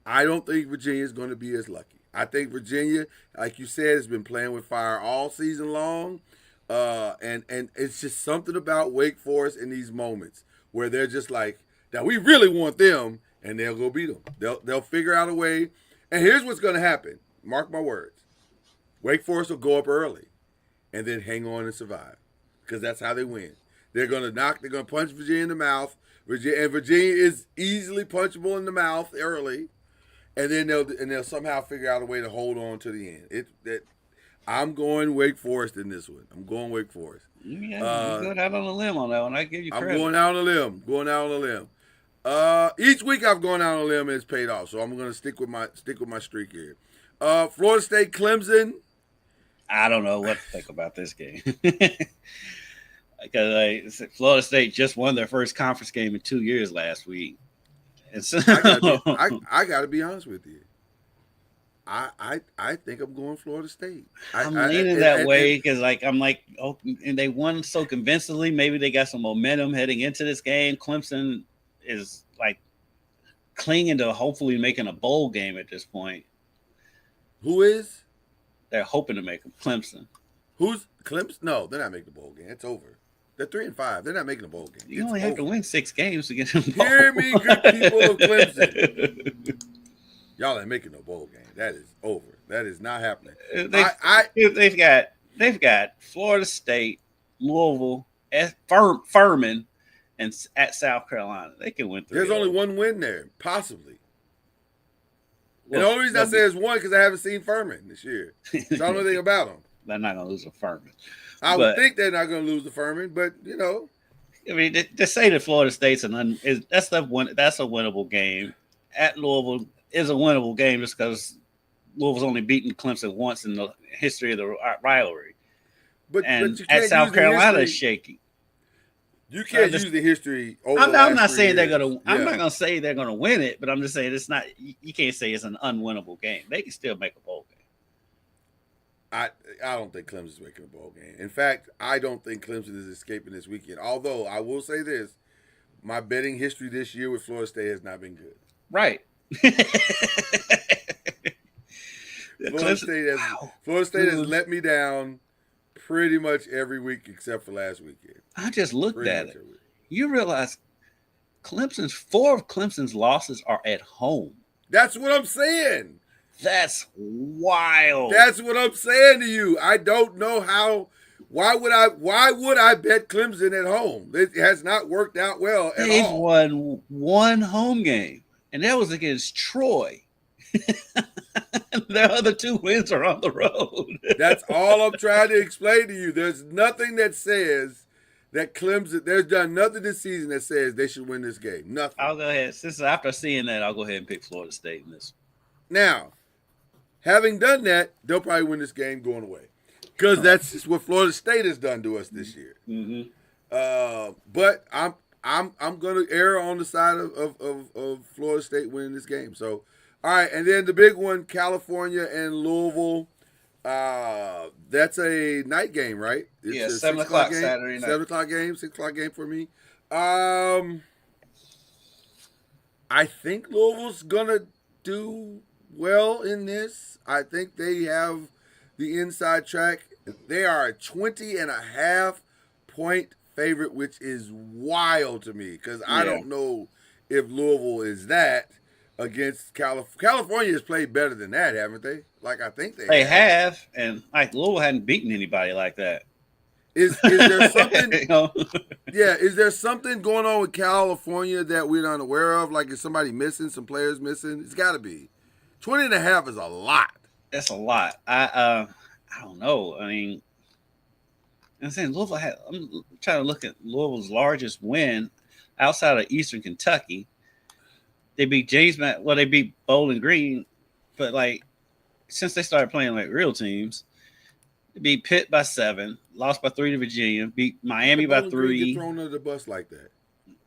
I don't think Virginia is going to be as lucky. I think Virginia, like you said, has been playing with fire all season long. And it's just something about Wake Forest in these moments where they're just like, that we really want them, and they'll go beat them. They'll figure out a way. And here's what's going to happen. Mark my words. Wake Forest will go up early and then hang on and survive because that's how they win. They're going to punch Virginia in the mouth. Virginia is easily punchable in the mouth early. And then they'll somehow figure out a way to hold on to the end. I'm going Wake Forest in this one. I'm going Wake Forest. Yeah, you going out on a limb on that one. I give you credit. I'm going out on a limb. Each week I've gone out on a limb and it's paid off. So I'm going to stick with my streak here. Florida State, Clemson. I don't know what to think about this game. Because Florida State just won their first conference game in 2 years last week. And so I got to be honest with you. I think I'm going Florida State. I'm leaning that way because and they won so convincingly. Maybe they got some momentum heading into this game. Clemson is like clinging to hopefully making a bowl game at this point. Who is? They're hoping to make Clemson. Who's Clemson? No, they're not making the bowl game. It's over. They're 3-5. They're not making a bowl game. You only have to win 6 games to get them. Hear me, good people of Clemson. Y'all ain't making no bowl game. That is over. That is not happening. They've got Florida State, Louisville, Furman, and at South Carolina. They can win 3. There's only one win there, possibly. And the only reason I say it's one because I haven't seen Furman this year. So I don't know anything about them. They're not going to lose to Furman. I would think they're not going to lose to Furman, but you know. I mean, to say that Florida State's that's a winnable game. At Louisville is a winnable game just because Louisville's only beaten Clemson once in the history of the rivalry. But you can't at South Carolina is shaky. You can't use the history. I'm not saying they're gonna. I'm not gonna say they're gonna win it, but I'm just saying it's not. You can't say it's an unwinnable game. They can still make a bowl game. I don't think Clemson's making a bowl game. In fact, I don't think Clemson is escaping this weekend. Although I will say this, my betting history this year with Florida State has not been good. Right. Florida State has let me down pretty much every week except for last weekend. I just looked at it. You realize 4 of Clemson's losses are at home. That's what I'm saying. That's wild. That's what I'm saying to you. I don't know how. Why would I bet Clemson at home? It has not worked out well at all. They've won 1 home game, and that was against Troy. Their other 2 wins are on the road. That's all I'm trying to explain to you. There's nothing that says that Clemson. There's done nothing this season that says they should win this game. Nothing. I'll go ahead. Since after seeing that, I'll go ahead and pick Florida State in this. Now, having done that, they'll probably win this game going away because that's just what Florida State has done to us this year. Mm-hmm. But I'm going to err on the side of Florida State winning this game. So, all right, and then the big one, California and Louisville. That's a night game, right? It's a 7 o'clock game, Saturday night. 7 o'clock game, 6 o'clock game for me. I think Louisville's going to do well in this. I think they have the inside track. They are a 20.5 point favorite, which is wild to me because I don't know if Louisville is that against California. California has played better than that, haven't they? Like I think they have, and like Louisville hadn't beaten anybody like that. Is there something? Yeah, is there something going on with California that we're not aware of? Like is somebody missing? Some players missing? It's got to be. 20.5 is a lot. That's a lot. I don't know. I mean, I'm saying Louisville I'm trying to look at Louisville's largest win outside of Eastern Kentucky. They beat they beat Bowling Green, but like since they started playing like real teams, they beat Pitt by 7, lost by 3 to Virginia, beat Miami by 3. Get thrown under the bus like that.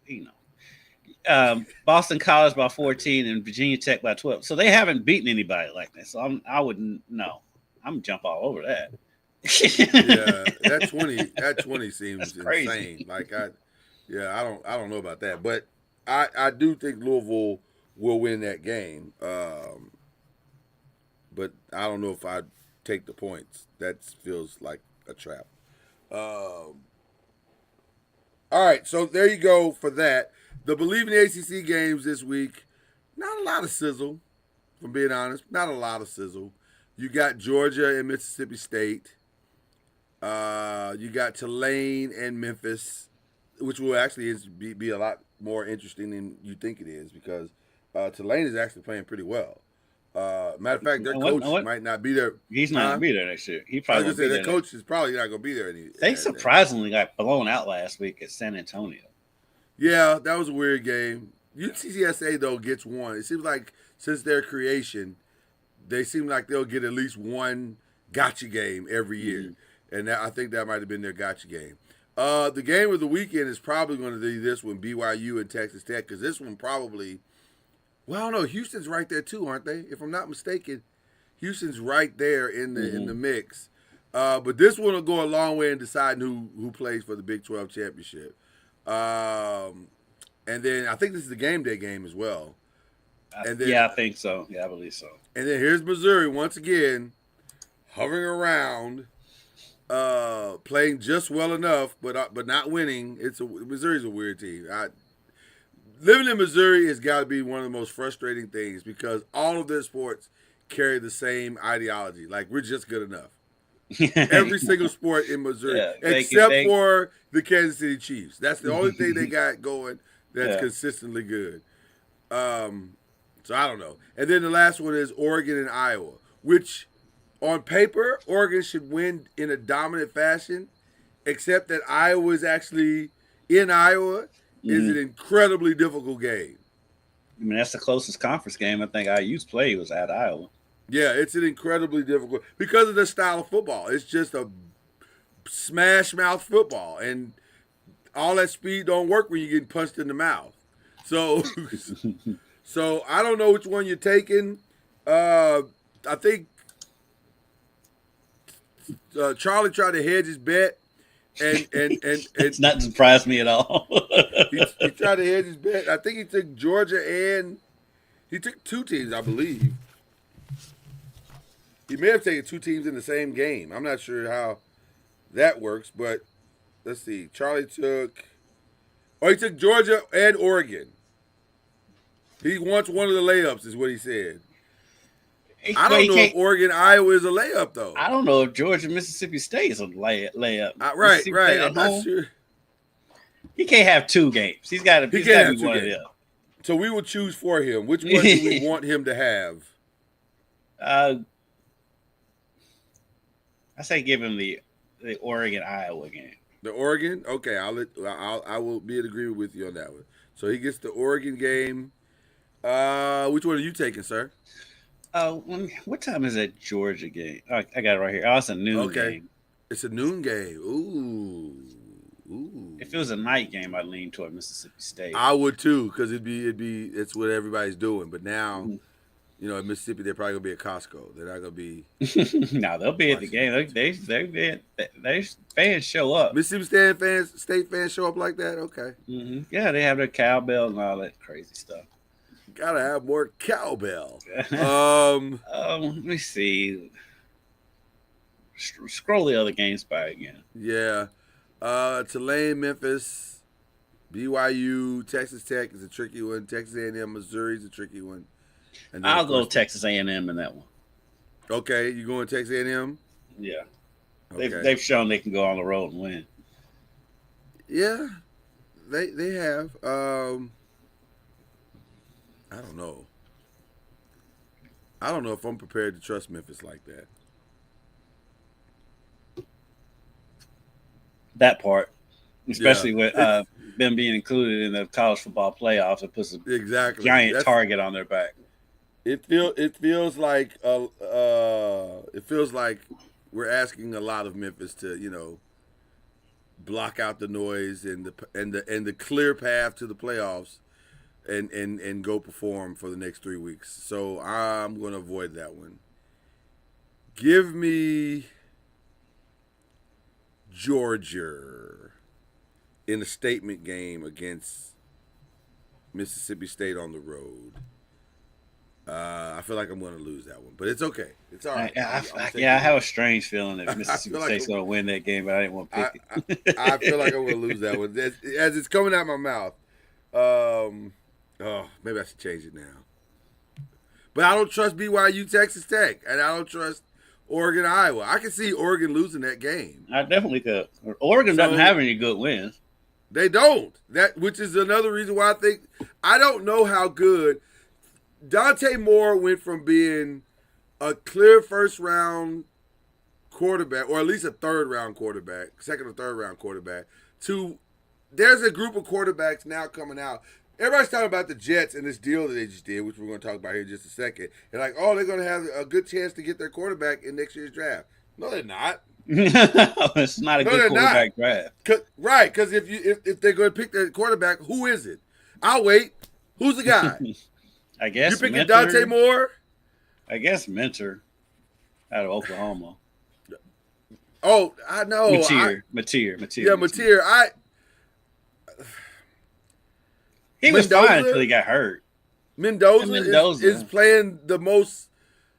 You know, Boston College by 14 and Virginia Tech by 12. So they haven't beaten anybody like that. So I wouldn't know. I'm gonna jump all over that. Yeah, that 20 seems That's crazy. insane. Like Yeah, I don't know about that, but I do think Louisville will win that game. But I don't know if I'd take the points. That feels like a trap. All right, so there you go for that. The BLEAV in the ACC games this week, not a lot of sizzle, if I'm being honest. Not a lot of sizzle. You got Georgia and Mississippi State. You got Tulane and Memphis, which will actually be a lot more interesting than you think it is because Tulane is actually playing pretty well. Matter of fact, their coach might not be there. He's not going to be there next year. He I probably was going to say, their coach is probably not going to be there. They surprisingly got blown out last week at San Antonio. Yeah, that was a weird game. UTSA, though, gets one. It seems like since their creation, they seem like they'll get at least one gotcha game every year. And I think that might have been their gotcha game. The game of the weekend is probably going to be this one, BYU and Texas Tech, because this one probably, well, I don't know, Houston's right there too, aren't they? If I'm not mistaken, Houston's right there in the mix. But this one will go a long way in deciding who plays for the Big 12 championship. And then I think this is the game day game as well. Yeah, I think so. Yeah, I believe so. And then here's Missouri once again, hovering around, playing just well enough, but not winning. Missouri's a weird team. Living in Missouri has got to be one of the most frustrating things because all of their sports carry the same ideology. Like, we're just good enough. Every single sport in Missouri, except for the Kansas City Chiefs. That's the only thing they got going that's consistently good. So I don't know. And then the last one is Oregon and Iowa, which on paper, Oregon should win in a dominant fashion, except that Iowa is actually in Iowa is an incredibly difficult game. I mean, that's the closest conference game I think IU's played was at Iowa. Yeah, it's an incredibly difficult because of the style of football. It's just a smash mouth football, and all that speed don't work when you're getting punched in the mouth. So, so I don't know which one you're taking. I think Charlie tried to hedge his bet, and it's not surprised me at all. he tried to hedge his bet. I think he took Georgia and he took two teams, I believe. He may have taken two teams in the same game. I'm not sure how that works, but let's see. Charlie took Georgia and Oregon. He wants one of the layups, is what he said. I don't know if Oregon, Iowa is a layup, though. I don't know if Georgia, Mississippi State is a layup. Right. I'm not sure. He can't have two games. He's got to be one of them. So we will choose for him. Which one do we want him to have? I say give him the Oregon Iowa game. The Oregon? Okay, I will be in agreement with you on that one. So he gets the Oregon game. Which one are you taking, sir? What time is that Georgia game? Oh, I got it right here. Oh, it's a noon game. It's a noon game. Ooh. If it was a night game, I'd lean toward Mississippi State. I would too, because it's what everybody's doing. But now, at Mississippi, they're probably gonna be at Costco. They're not gonna be. No, they'll be at the game. They fans show up. Mississippi State fans show up like that. Okay. Mm-hmm. Yeah, they have their cowbell and all that crazy stuff. Gotta have more cowbell. Let me see. Scroll the other games by again. Yeah. Tulane, Memphis, BYU, Texas Tech is a tricky one. Texas A&M, Missouri is a tricky one. And I'll go Texas A&M in that one. Okay, you going Texas A&M? Yeah. Okay. They've shown they can go on the road and win. Yeah, they have. I don't know. I don't know if I'm prepared to trust Memphis like that. That part, especially with them being included in the college football playoffs, it puts a giant target on their back. It feels like we're asking a lot of Memphis to block out the noise and the clear path to the playoffs. And go perform for the next 3 weeks. So I'm going to avoid that one. Give me Georgia in a statement game against Mississippi State on the road. I feel like I'm going to lose that one, but it's okay. It's all right. I have a strange feeling that Mississippi State's going to win that game, but I didn't want to pick it. I feel like I'm going to lose that one. As it's coming out my mouth. Maybe I should change it now. But I don't trust BYU, Texas Tech, and I don't trust Oregon, Iowa. I can see Oregon losing that game. I definitely could. Oregon doesn't have any good wins. They don't. Which is another reason why I don't know how good Dante Moore went from being a clear first-round quarterback, or at least a third-round quarterback, second or third-round quarterback, to there's a group of quarterbacks now coming out. Everybody's talking about the Jets and this deal that they just did, which we're going to talk about here in just a second. And like, they're going to have a good chance to get their quarterback in next year's draft. No, they're not. It's not a good quarterback draft. Right, because if they're going to pick their quarterback, who is it? I'll wait. Who's the guy? I guess you picking Dante Moore? I guess Mentor out of Oklahoma. Oh, I know. Mateer. Yeah, Mateer. He was fine until he got hurt. Mendoza is playing the most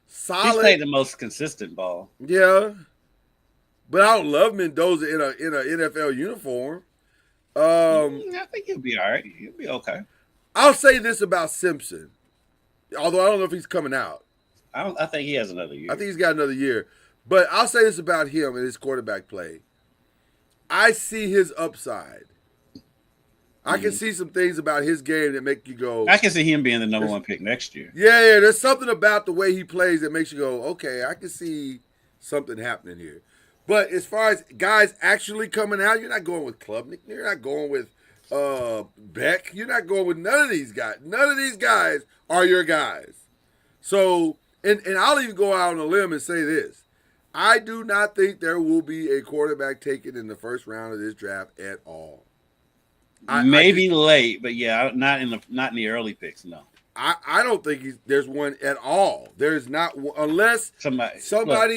solid. He's playing the most consistent ball. Yeah, but I don't love Mendoza in a NFL uniform. I think he'll be all right. He'll be okay. I'll say this about Simpson, although I don't know if he's coming out. I think he has another year. I think he's got another year. But I'll say this about him and his quarterback play. I see his upside. I can see some things about his game that make you go. I can see him being the number one pick next year. Yeah, there's something about the way he plays that makes you go, okay, I can see something happening here. But as far as guys actually coming out, you're not going with Klubnik. You're not going with Beck. You're not going with none of these guys. None of these guys are your guys. So, and I'll even go out on a limb and say this. I do not think there will be a quarterback taken in the first round of this draft at all. Maybe late, but yeah, not in the early picks. No, I don't think there's one at all. There's not one, unless somebody.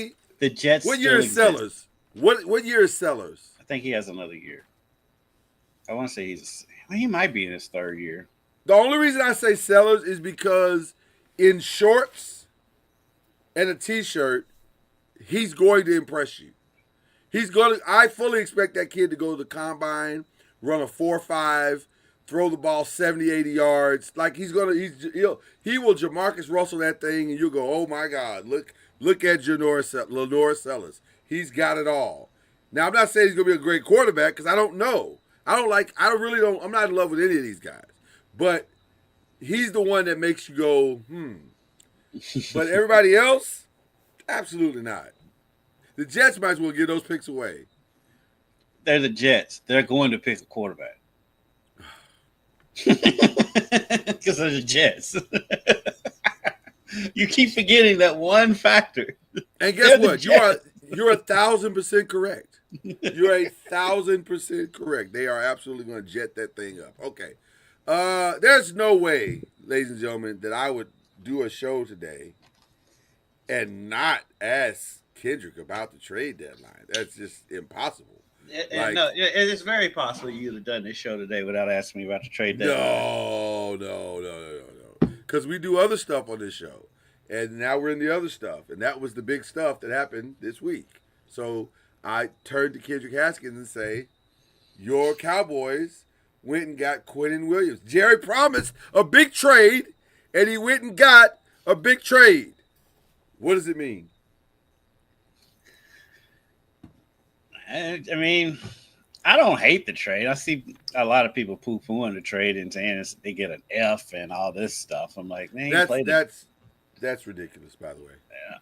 Look, the Jets. What year is Sellers? What year is Sellers? I think he has another year. I want to say he might be in his third year. The only reason I say Sellers is because in shorts and a t-shirt, he's going to impress you. I fully expect that kid to go to the combine, run a 4.5, throw the ball 70, 80 yards. Like he will Jamarcus Russell that thing, and you'll go, oh my God, look at Lenore Sellers. He's got it all. Now I'm not saying he's gonna be a great quarterback because I don't know. I'm not in love with any of these guys. But he's the one that makes you go, But everybody else, absolutely not. The Jets might as well give those picks away. They're the Jets. They're going to pick a quarterback. Because they're the Jets. You keep forgetting that one factor. And guess what? You're 1,000% correct. You're 1,000% correct. They are absolutely going to jet that thing up. Okay. There's no way, ladies and gentlemen, that I would do a show today and not ask Kendrick about the trade deadline. That's just impossible. No, it's very possible you'd have done this show today without asking me about the trade deadline. No. Because we do other stuff on this show. And now we're in the other stuff. And that was the big stuff that happened this week. So I turned to Kendrick Haskins and say, your Cowboys went and got Quentin Williams. Jerry promised a big trade, and he went and got a big trade. What does it mean? I mean, I don't hate the trade. I see a lot of people poo-pooing the trade and saying they get an F and all this stuff. I'm like, man, that's ridiculous, by the way.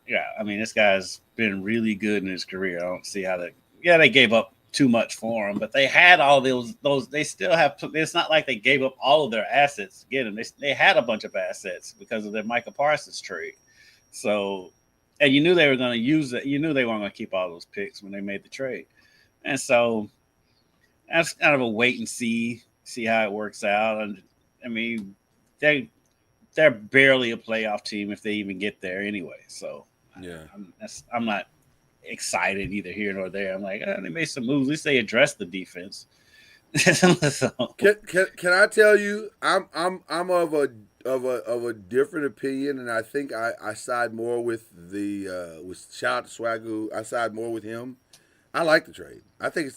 Yeah. I mean, this guy's been really good in his career. I don't see how they gave up too much for him, but they had all those. They still have. It's not like they gave up all of their assets to get him. They had a bunch of assets because of their Micah Parsons trade. So, and you knew they were going to use it. You knew they weren't going to keep all those picks when they made the trade. And so that's kind of a wait and see how it works out. And I mean, they're barely a playoff team if they even get there anyway. So yeah, I'm not excited either here nor there. I'm like, they made some moves. At least they addressed the defense. So, Can I tell you? I'm of a different opinion, and I think I side more with with shout out to Swagoo. I side more with him. I like the trade. I think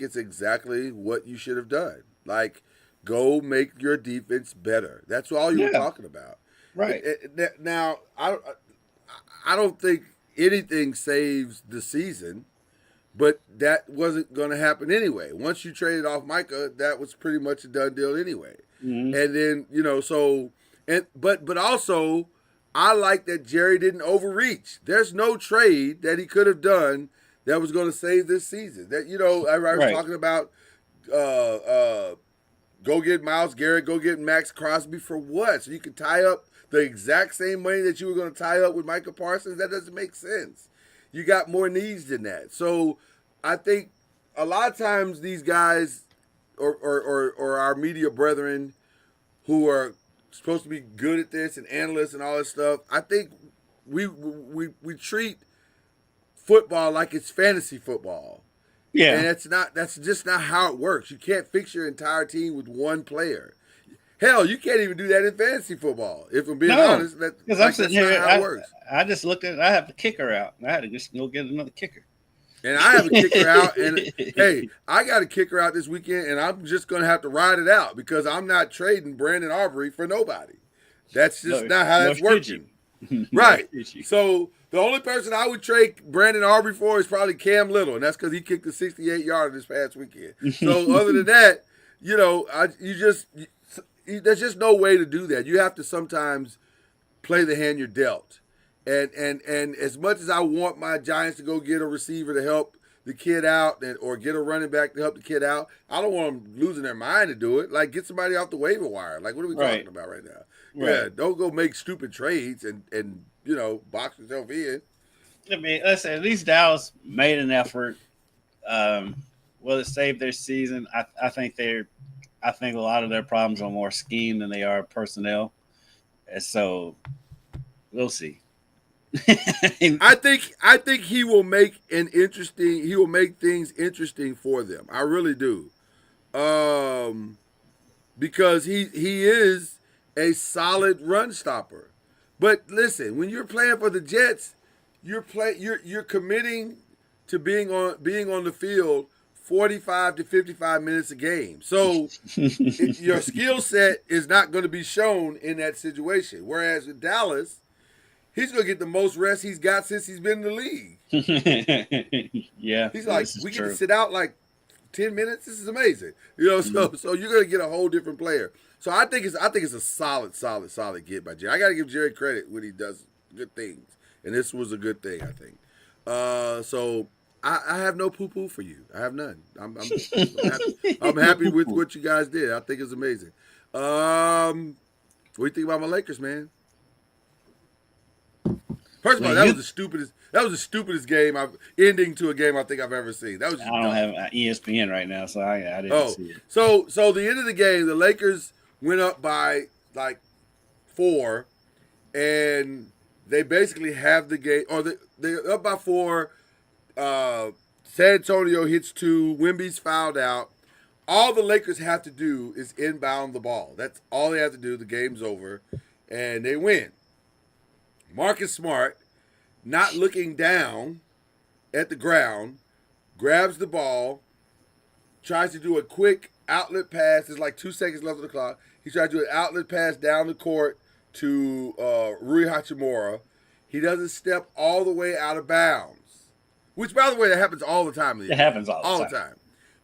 it's exactly what you should have done. Like, go make your defense better. That's all you were yeah, talking about. right. Now I don't think anything saves the season, but that wasn't going to happen anyway. Once you traded off Micah, that was pretty much a done deal anyway. Mhm. And then but also, I like that Jerry didn't overreach. There's no trade that he could have done that was going to save this season. That I was Right. talking about. Uh, uh, Go get Miles Garrett. Go get Max Crosby for what? So you can tie up the exact same money that you were going to tie up with Micah Parsons. That doesn't make sense. You got more needs than that. So I think a lot of times these guys or our media brethren who are supposed to be good at this and analysts and all this stuff, I think we treat football like it's fantasy football. And Yeah. that's just not how it works. You can't fix your entire team with one player. Hell, you can't even do that in fantasy football. If I'm being No, honest, because I'm sitting that's here. not how it works. I just looked at. I have a kicker out. I had to just go get another kicker. And I have a kicker out, and hey, I got a kicker out this weekend, and I'm just gonna have to ride it out because I'm not trading Brandon Aubrey for nobody. That's just not how that's working. Right. So the only person I would trade Brandon Aubrey for is probably Cam Little, and that's because he kicked a 68-yarder this past weekend. So other than that, there's just no way to do that. You have to sometimes play the hand you're dealt. And as much as I want my Giants to go get a receiver to help the kid out or get a running back to help the kid out, I don't want them losing their mind to do it. Like, get somebody off the waiver wire. Like, what are we talking about right now? Right. Yeah, don't go make stupid trades and box yourself in. I mean, listen. At least Dallas made an effort. Will it save their season? I think I think a lot of their problems are more scheme than they are personnel. And so we'll see. I think he will make things interesting for them. I really do. Because he is a solid run stopper. But listen, when you're playing for the Jets, you're committing to being on the field 45 to 55 minutes a game. So your skill set is not going to be shown in that situation. Whereas with Dallas, he's going to get the most rest he's got since he's been in the league. Yeah. He's like, we get to sit out like 10 minutes. This is amazing. So you're going to get a whole different player. So I think it's a solid get by Jerry. I got to give Jerry credit when he does good things. And this was a good thing, I think. So I have no poo-poo for you. I have none. I'm happy with what you guys did. I think it's amazing. What do you think about my Lakers, man? First of all, that was the stupidest ending to a game I think I've ever seen. That was just I don't have ESPN right now, so I didn't see it. So the end of the game, the Lakers went up by like 4, and they basically have the game, or they're up by 4. San Antonio hits 2. Wemby's fouled out. All the Lakers have to do is inbound the ball. That's all they have to do. The game's over, and they win. Marcus Smart, not looking down at the ground, grabs the ball, tries to do a quick outlet pass. There's like 2 seconds left on the clock. He tries to do an outlet pass down the court to Rui Hachimura. He doesn't step all the way out of bounds. Which, by the way, that happens all the time. It happens all the time.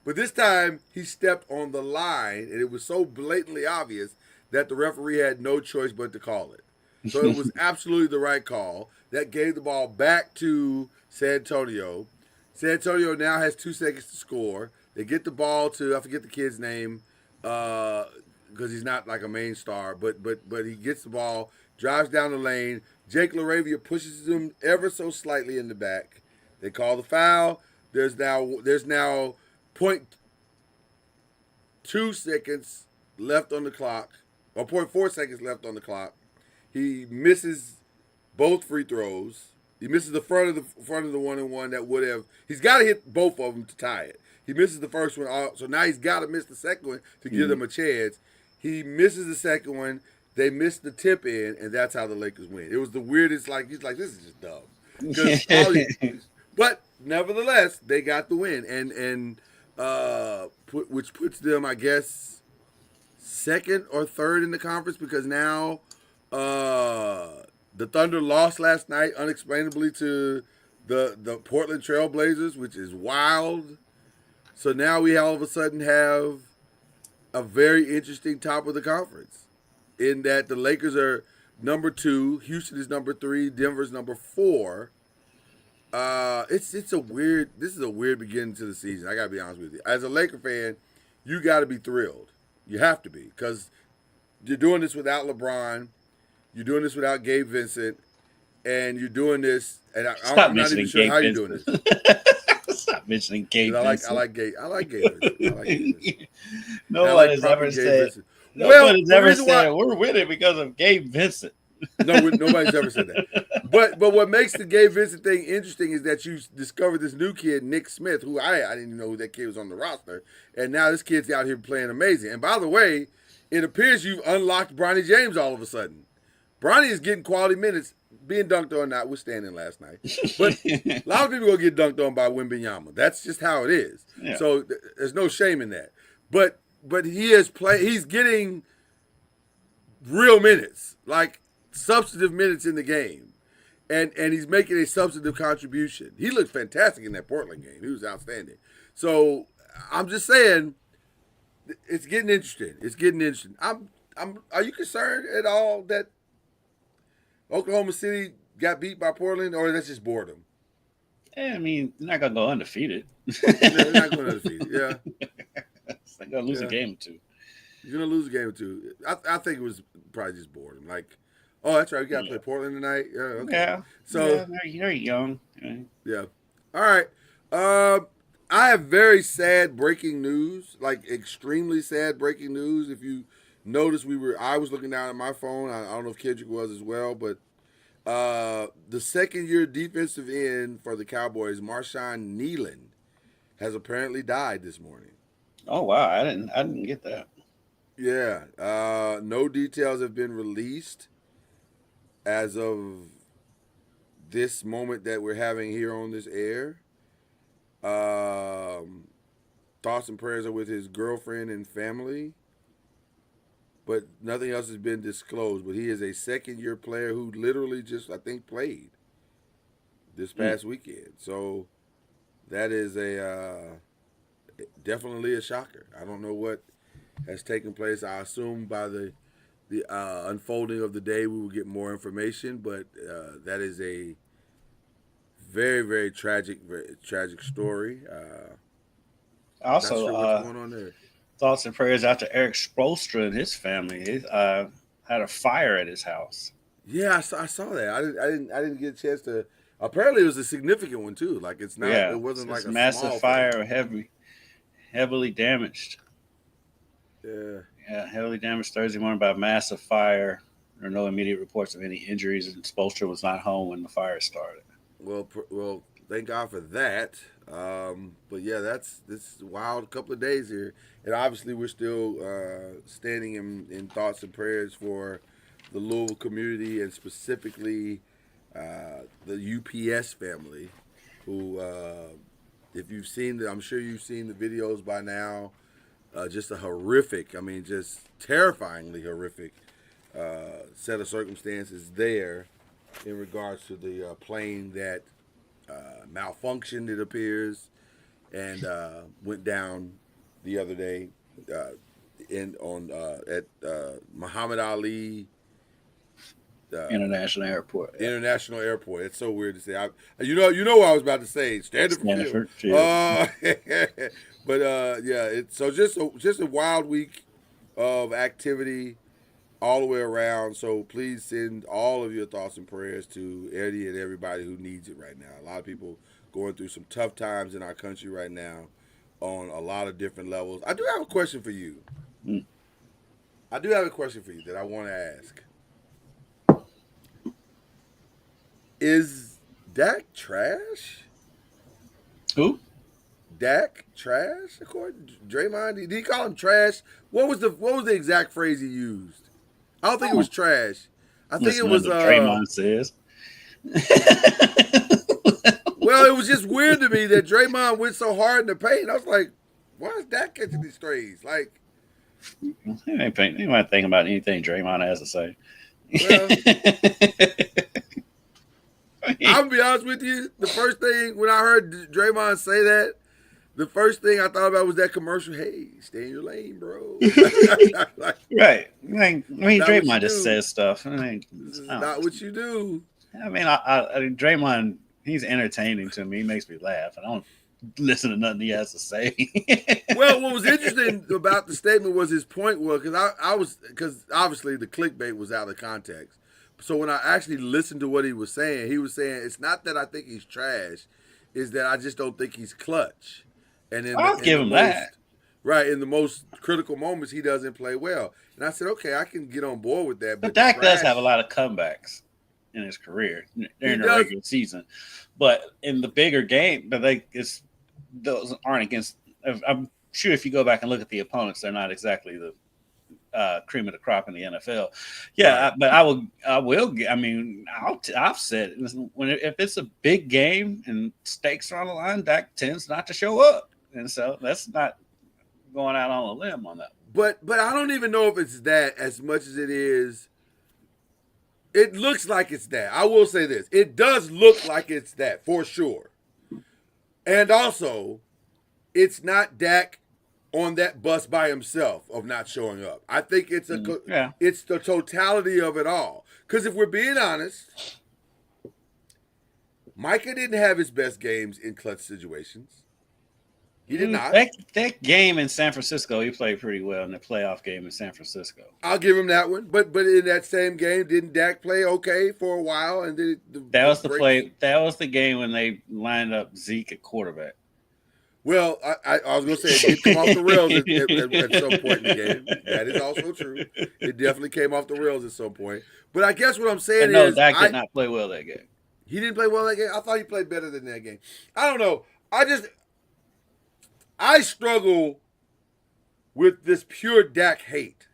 But this time, he stepped on the line, and it was so blatantly obvious that the referee had no choice but to call it. So it was absolutely the right call. That gave the ball back to San Antonio. San Antonio now has 2 seconds to score. They get the ball to, I forget the kid's name, because he's not like a main star, but he gets the ball, drives down the lane. Jake LaRavia pushes him ever so slightly in the back. They call the foul. There's now 0.2 seconds left on the clock, or 0.4 seconds left on the clock. He misses both free throws. He misses the front of the 1-and-1 that would have. He's got to hit both of them to tie it. He misses the first one, so now he's got to miss the second one to give them a chance. He misses the second one. They miss the tip in, and that's how the Lakers win. It was the weirdest. Like he's like, this is just dumb. But nevertheless, they got the win, and which puts them, I guess, second or third in the conference because now the Thunder lost last night unexplainably to the Portland Trail Blazers, which is wild. So now we all of a sudden have a very interesting top of the conference in that the Lakers are number 2, Houston is number 3, Denver's number 4. This is a weird beginning to the season. I gotta be honest with you. As a Laker fan, you gotta be thrilled. You have to be because you're doing this without LeBron, you're doing this without Gabe Vincent, and you're doing this. And I'm not even sure how you're doing this. Stop mentioning Gabe. I like Gabe. I like Gabe Vincent. No one has ever said. Nobody's ever said we're winning because of Gabe Vincent. No, nobody's ever said that. But what makes the Gabe Vincent thing interesting is that you discovered this new kid, Nick Smith, who I didn't even know who that kid was on the roster, and now this kid's out here playing amazing. And by the way, it appears you've unlocked Bronny James all of a sudden. Bronny is getting quality minutes, being dunked on, notwithstanding last night. But a lot of people gonna get dunked on by Wembanyama. That's just how it is. Yeah. So there's no shame in that. But he's getting real minutes, like substantive minutes in the game. And he's making a substantive contribution. He looked fantastic in that Portland game. He was outstanding. So I'm just saying, it's getting interesting. It's getting interesting. Are you concerned at all that Oklahoma City got beat by Portland, or that's just boredom? Yeah, I mean, they're not gonna go undefeated. They're not going undefeated. Yeah, they're gonna lose a game or two. You're gonna lose a game or two. I think it was probably just boredom. Like, oh, that's right. We got to play Portland tonight. Yeah. Okay. Yeah. So they're young. Yeah. All right. I have very sad breaking news, like extremely sad breaking news. If you notice, I was looking down at my phone. I don't know if Kendrick was as well, but the second-year defensive end for the Cowboys, Marshawn Nealon, has apparently died this morning. Oh wow, I didn't get that. Yeah. No details have been released as of this moment that we're having here on this air. Thoughts and prayers are with his girlfriend and family, but nothing else has been disclosed. But he is a second-year player who literally just, I think, played this past weekend. So that is definitely a shocker. I don't know what has taken place. I assume by the unfolding of the day we will get more information, but that is a very, very tragic story. Also, what's going on there. Thoughts and prayers out to Eric Spoelstra and his family. He had a fire at his house. Yeah, I saw that. I didn't get a chance to. Apparently, it was a significant one too. Like it's not. Yeah, it wasn't like a massive small fire, heavily damaged. Yeah. Yeah, heavily damaged Thursday morning by a massive fire. There are no immediate reports of any injuries, and Spoelstra was not home when the fire started. Well, thank God for that. But yeah, this is a wild couple of days here, and obviously we're still standing in thoughts and prayers for the Louisville community and specifically the UPS family, who, if you've seen I'm sure you've seen the videos by now. Just a horrific, just terrifyingly horrific set of circumstances there in regards to the plane that malfunctioned, it appears, and went down the other day at Muhammad Ali International Airport. Yeah. International Airport. It's so weird to say. You know what I was about to say. Standard Field. But yeah, it's so just a wild week of activity all the way around. So please send all of your thoughts and prayers to Eddie and everybody who needs it right now. A lot of people going through some tough times in our country right now on a lot of different levels. I do have a question for you. I do have a question for you that I want to ask. Is Dak trash? Who? Dak trash? According to Draymond, did he call him trash? What was the exact phrase he used? I don't think it was trash. I think it was. What Draymond says. Well, it was just weird to me that Draymond went so hard in the paint. I was like, why is Dak catching these strays? Like, He ain't think about anything Draymond has to say. Well, I'll be honest with you. The first thing when I heard Draymond say that, the first thing I thought about was that commercial. Hey, stay in your lane, bro. Like, right. Draymond just do. says stuff. This is not what you do. I mean, Draymond, he's entertaining to me. He makes me laugh. I don't listen to nothing he has to say. Well, what was interesting about the statement was his point was because obviously the clickbait was out of context. So when I actually listened to what he was saying it's not that I think he's trash, is that I just don't think he's clutch. And I'll give him that. Right, in the most critical moments, he doesn't play well. And I said, okay, I can get on board with that. But Dak does have a lot of comebacks in his career during the regular season. But in the bigger game, those aren't against. I'm sure if you go back and look at the opponents, they're not exactly the cream of the crop in the NFL. Yeah, right. But I've said if it's a big game and stakes are on the line, Dak tends not to show up, and so that's not going out on a limb on that. But I don't even know if it's that as much as it is. It looks like it's that. I will say this: it does look like it's that for sure. And also, it's not Dak on that bus by himself of not showing up. I think it's it's the totality of it all. Because if we're being honest, Micah didn't have his best games in clutch situations. He did not. That game in San Francisco, he played pretty well in the playoff game in San Francisco. I'll give him that one. But in that same game, didn't Dak play okay for a while? And then that was the game when they lined up Zeke at quarterback. Well, I was going to say it did come off the rails at some point in the game. That is also true. It definitely came off the rails at some point. But I guess what I'm saying is Dak did not play well that game. He didn't play well that game? I thought he played better than that game. I don't know. I struggle with this pure Dak hate.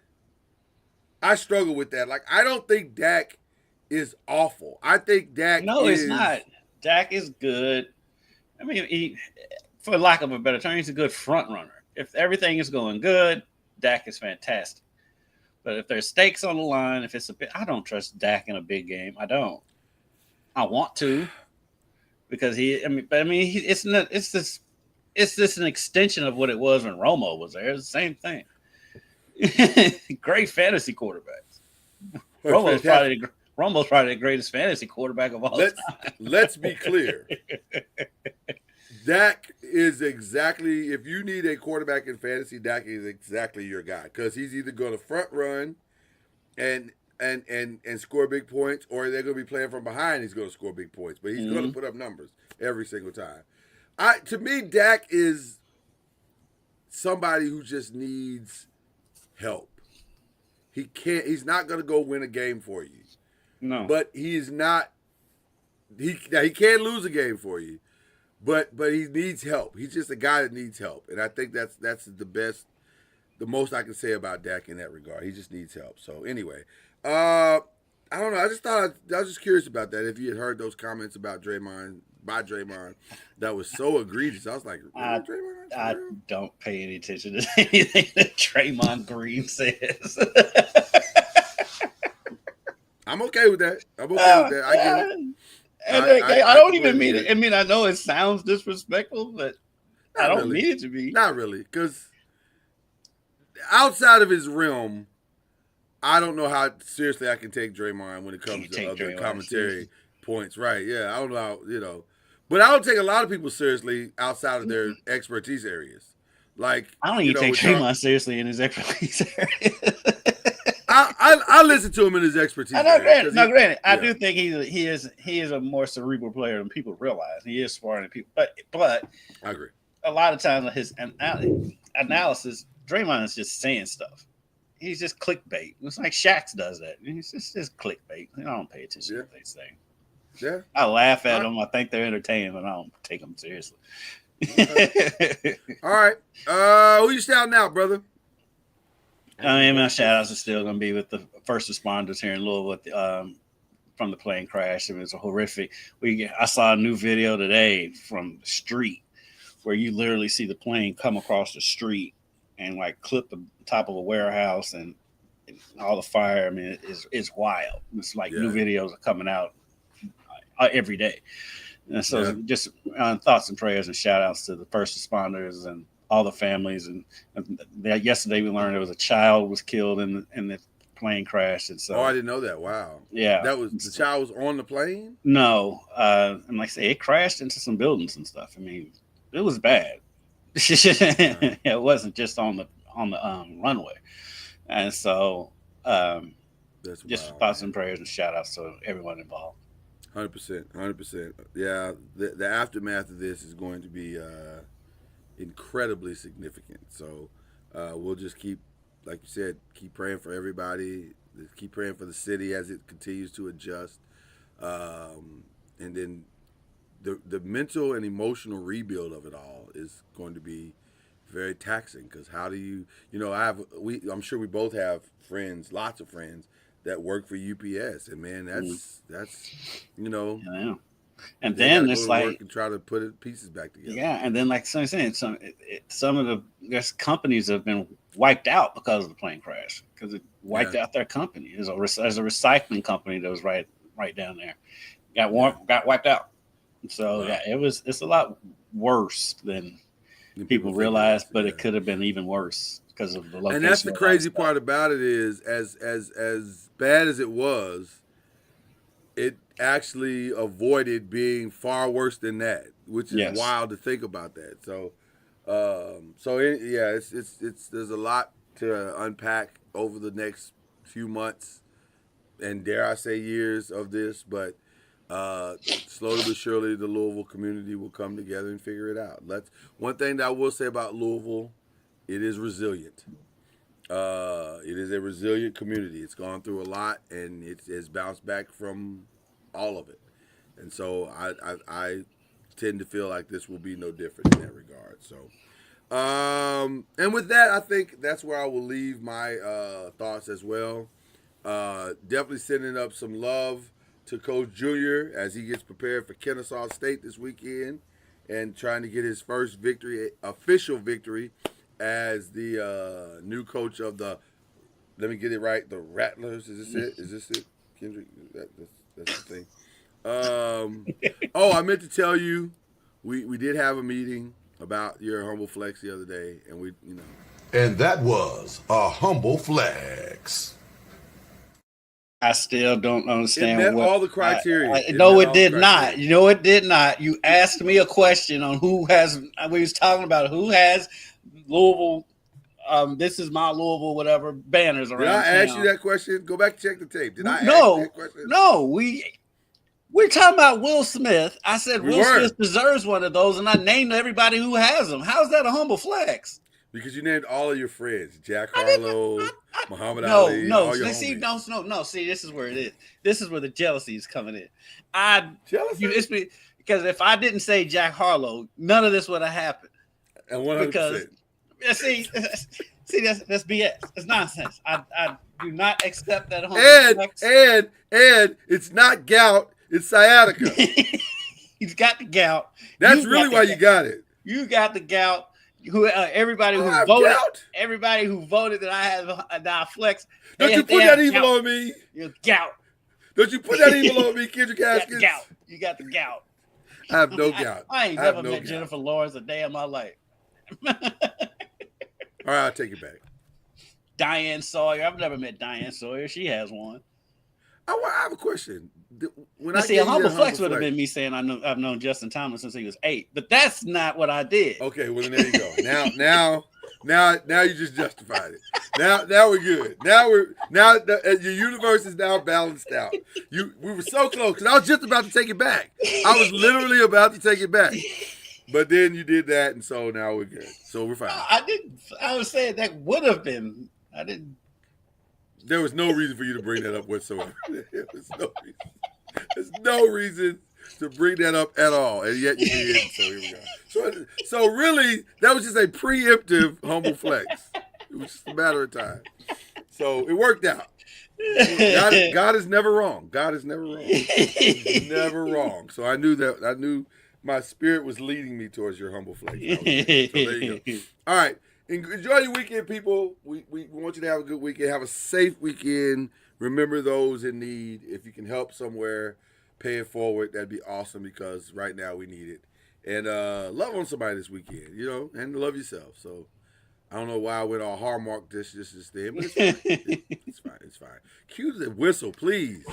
I struggle with that. Like, I don't think Dak is awful. I think Dak it's not. Dak is good. I mean, for lack of a better term, he's a good front runner. If everything is going good, Dak is fantastic. But if there's stakes on the line, I don't trust Dak in a big game. I don't. I want to, because it's just an extension of what it was when Romo was there. It's the same thing. Great fantasy quarterbacks. Romo's probably the greatest fantasy quarterback of all time. Let's be clear. Dak is exactly, if you need a quarterback in fantasy, Dak is exactly your guy, because he's either going to front run and score big points, or they're going to be playing from behind. He's going to score big points, but he's going to put up numbers every single time. To me, Dak is somebody who just needs help. He's not going to go win a game for you. No. But he's not. He can't lose a game for you. But he needs help. He's just a guy that needs help, and I think that's the most I can say about Dak in that regard. He just needs help. So anyway, I don't know. I was just curious about that. If you had heard those comments about Draymond. That was so egregious. I was like, really, Draymond? I don't pay any attention to anything that Draymond Green says. I'm okay with that. I get it. I don't even mean it. I mean, I know it sounds disrespectful, but I don't mean it to be. Not really, because outside of his realm, I don't know how seriously I can take Draymond when it comes to other commentary points. Right, yeah. I don't know how, But I don't take a lot of people seriously outside of their expertise areas. Like, I don't even take Draymond seriously in his expertise areas. I listen to him in his expertise. Granted. I do think he is a more cerebral player than people realize. He is smarter than people, but I agree. A lot of times his analysis, Draymond is just saying stuff. He's just clickbait. It's like Shaq does that. It's just clickbait. I don't pay attention to what they say. Yeah, I laugh at them. I think they're entertaining, but I don't take them seriously. All right. Who you shouting out, brother? I mean, my shout outs are still going to be with the first responders here in Louisville from the plane crash. It was horrific. I saw a new video today from the street where you literally see the plane come across the street and like clip the top of a warehouse and all the fire. I mean, it's wild. It's like new videos are coming out every day. And so just thoughts and prayers and shout outs to the first responders and all the families. And yesterday we learned there was a child was killed in the plane crash. And so, I didn't know that. Wow. Yeah. That was the child was on the plane? No. And like I say, it crashed into some buildings and stuff. I mean, it was bad. It wasn't just on the runway. And so just wild, thoughts and prayers and shout outs to everyone involved. 100%. Yeah, the aftermath of this is going to be incredibly significant. So we'll just keep, like you said, keep praying for everybody. Keep praying for the city as it continues to adjust. And then the mental and emotional rebuild of it all is going to be very taxing, because how do you I'm sure we both have friends, lots of friends that work for UPS, and man, that's Yeah. And then it's like and try to put pieces back together. Yeah, and then like I'm saying, some of the companies have been wiped out because of the plane crash, because it wiped out their company. There's a recycling company that was right down there, got wiped out. So it's a lot worse than people realize, but it could have been even worse because of the location. And that's the crazy part about it is, as bad as it was, it actually avoided being far worse than that, which is wild to think about that. So, it's there's a lot to unpack over the next few months, and dare I say years of this, but slowly but surely the Louisville community will come together and figure it out. One thing that I will say about Louisville, it is resilient. It is a resilient community. It's gone through a lot, and it's bounced back from all of it. And so I tend to feel like this will be no different in that regard. So, and with that, I think that's where I will leave my thoughts as well. Definitely sending up some love to Coach Junior as he gets prepared for Kennesaw State this weekend and trying to get his first official victory as the new coach of the, let me get it right, the Rattlers. Is this it, Kendrick? That's the thing. I meant to tell you, we did have a meeting about your humble flex the other day, and And that was a humble flex. I still don't understand. It met all the criteria. No, it did not. You know, it did not. You asked me a question on who has. We was talking about who has Louisville. This is my Louisville, whatever banners around. Did I ask you that question? Go back and check the tape. Did I ask that question? No. We're talking about Will Smith. I said Will Smith deserves one of those, and I named everybody who has them. How's that a humble flex? Because you named all of your friends, Jack Harlow, Muhammad Ali. No. See, this is where it is. This is where the jealousy is coming in. Jealousy? Because if I didn't say Jack Harlow, none of this would have happened. And 100%. Because see, that's BS. It's nonsense. I do not accept that. And it's not gout. It's sciatica. He's got the gout. That's really why you got it. You got the gout. Everybody who voted that I had that I flex. Don't you put that evil on me? You're gout. Don't you put that evil on me, Kendrick Haskins? You got the gout. I have no gout. I ain't never met Jennifer Lawrence a day in my life. All right, I'll take it back. Diane Sawyer. I've never met Diane Sawyer. She has one. I have a question. A humble flex would have been me saying I've known Justin Thomas since he was 8, but that's not what I did. Okay, well then there you go. Now you just justified it. Now we're good. Your universe is now balanced out. We were so close because I was just about to take it back. I was literally about to take it back, but then you did that, and so now we're good. So we're fine. I was saying that would have been. I didn't. There was no reason for you to bring that up whatsoever. There's no reason to bring that up at all, and yet you did. So here we go. So really, that was just a preemptive humble flex. It was just a matter of time. So it worked out. God is never wrong. God is never wrong. He's never wrong. So I knew my spirit was leading me towards your humble flex. So there you go. All right. Enjoy your weekend, people. We want you to have a good weekend. Have a safe weekend. Remember those in need. If you can help somewhere, pay it forward. That'd be awesome because right now we need it. And love on somebody this weekend, and love yourself. So I don't know why I went all hallmark this then, but it's fine. It's fine. Cue the whistle, please.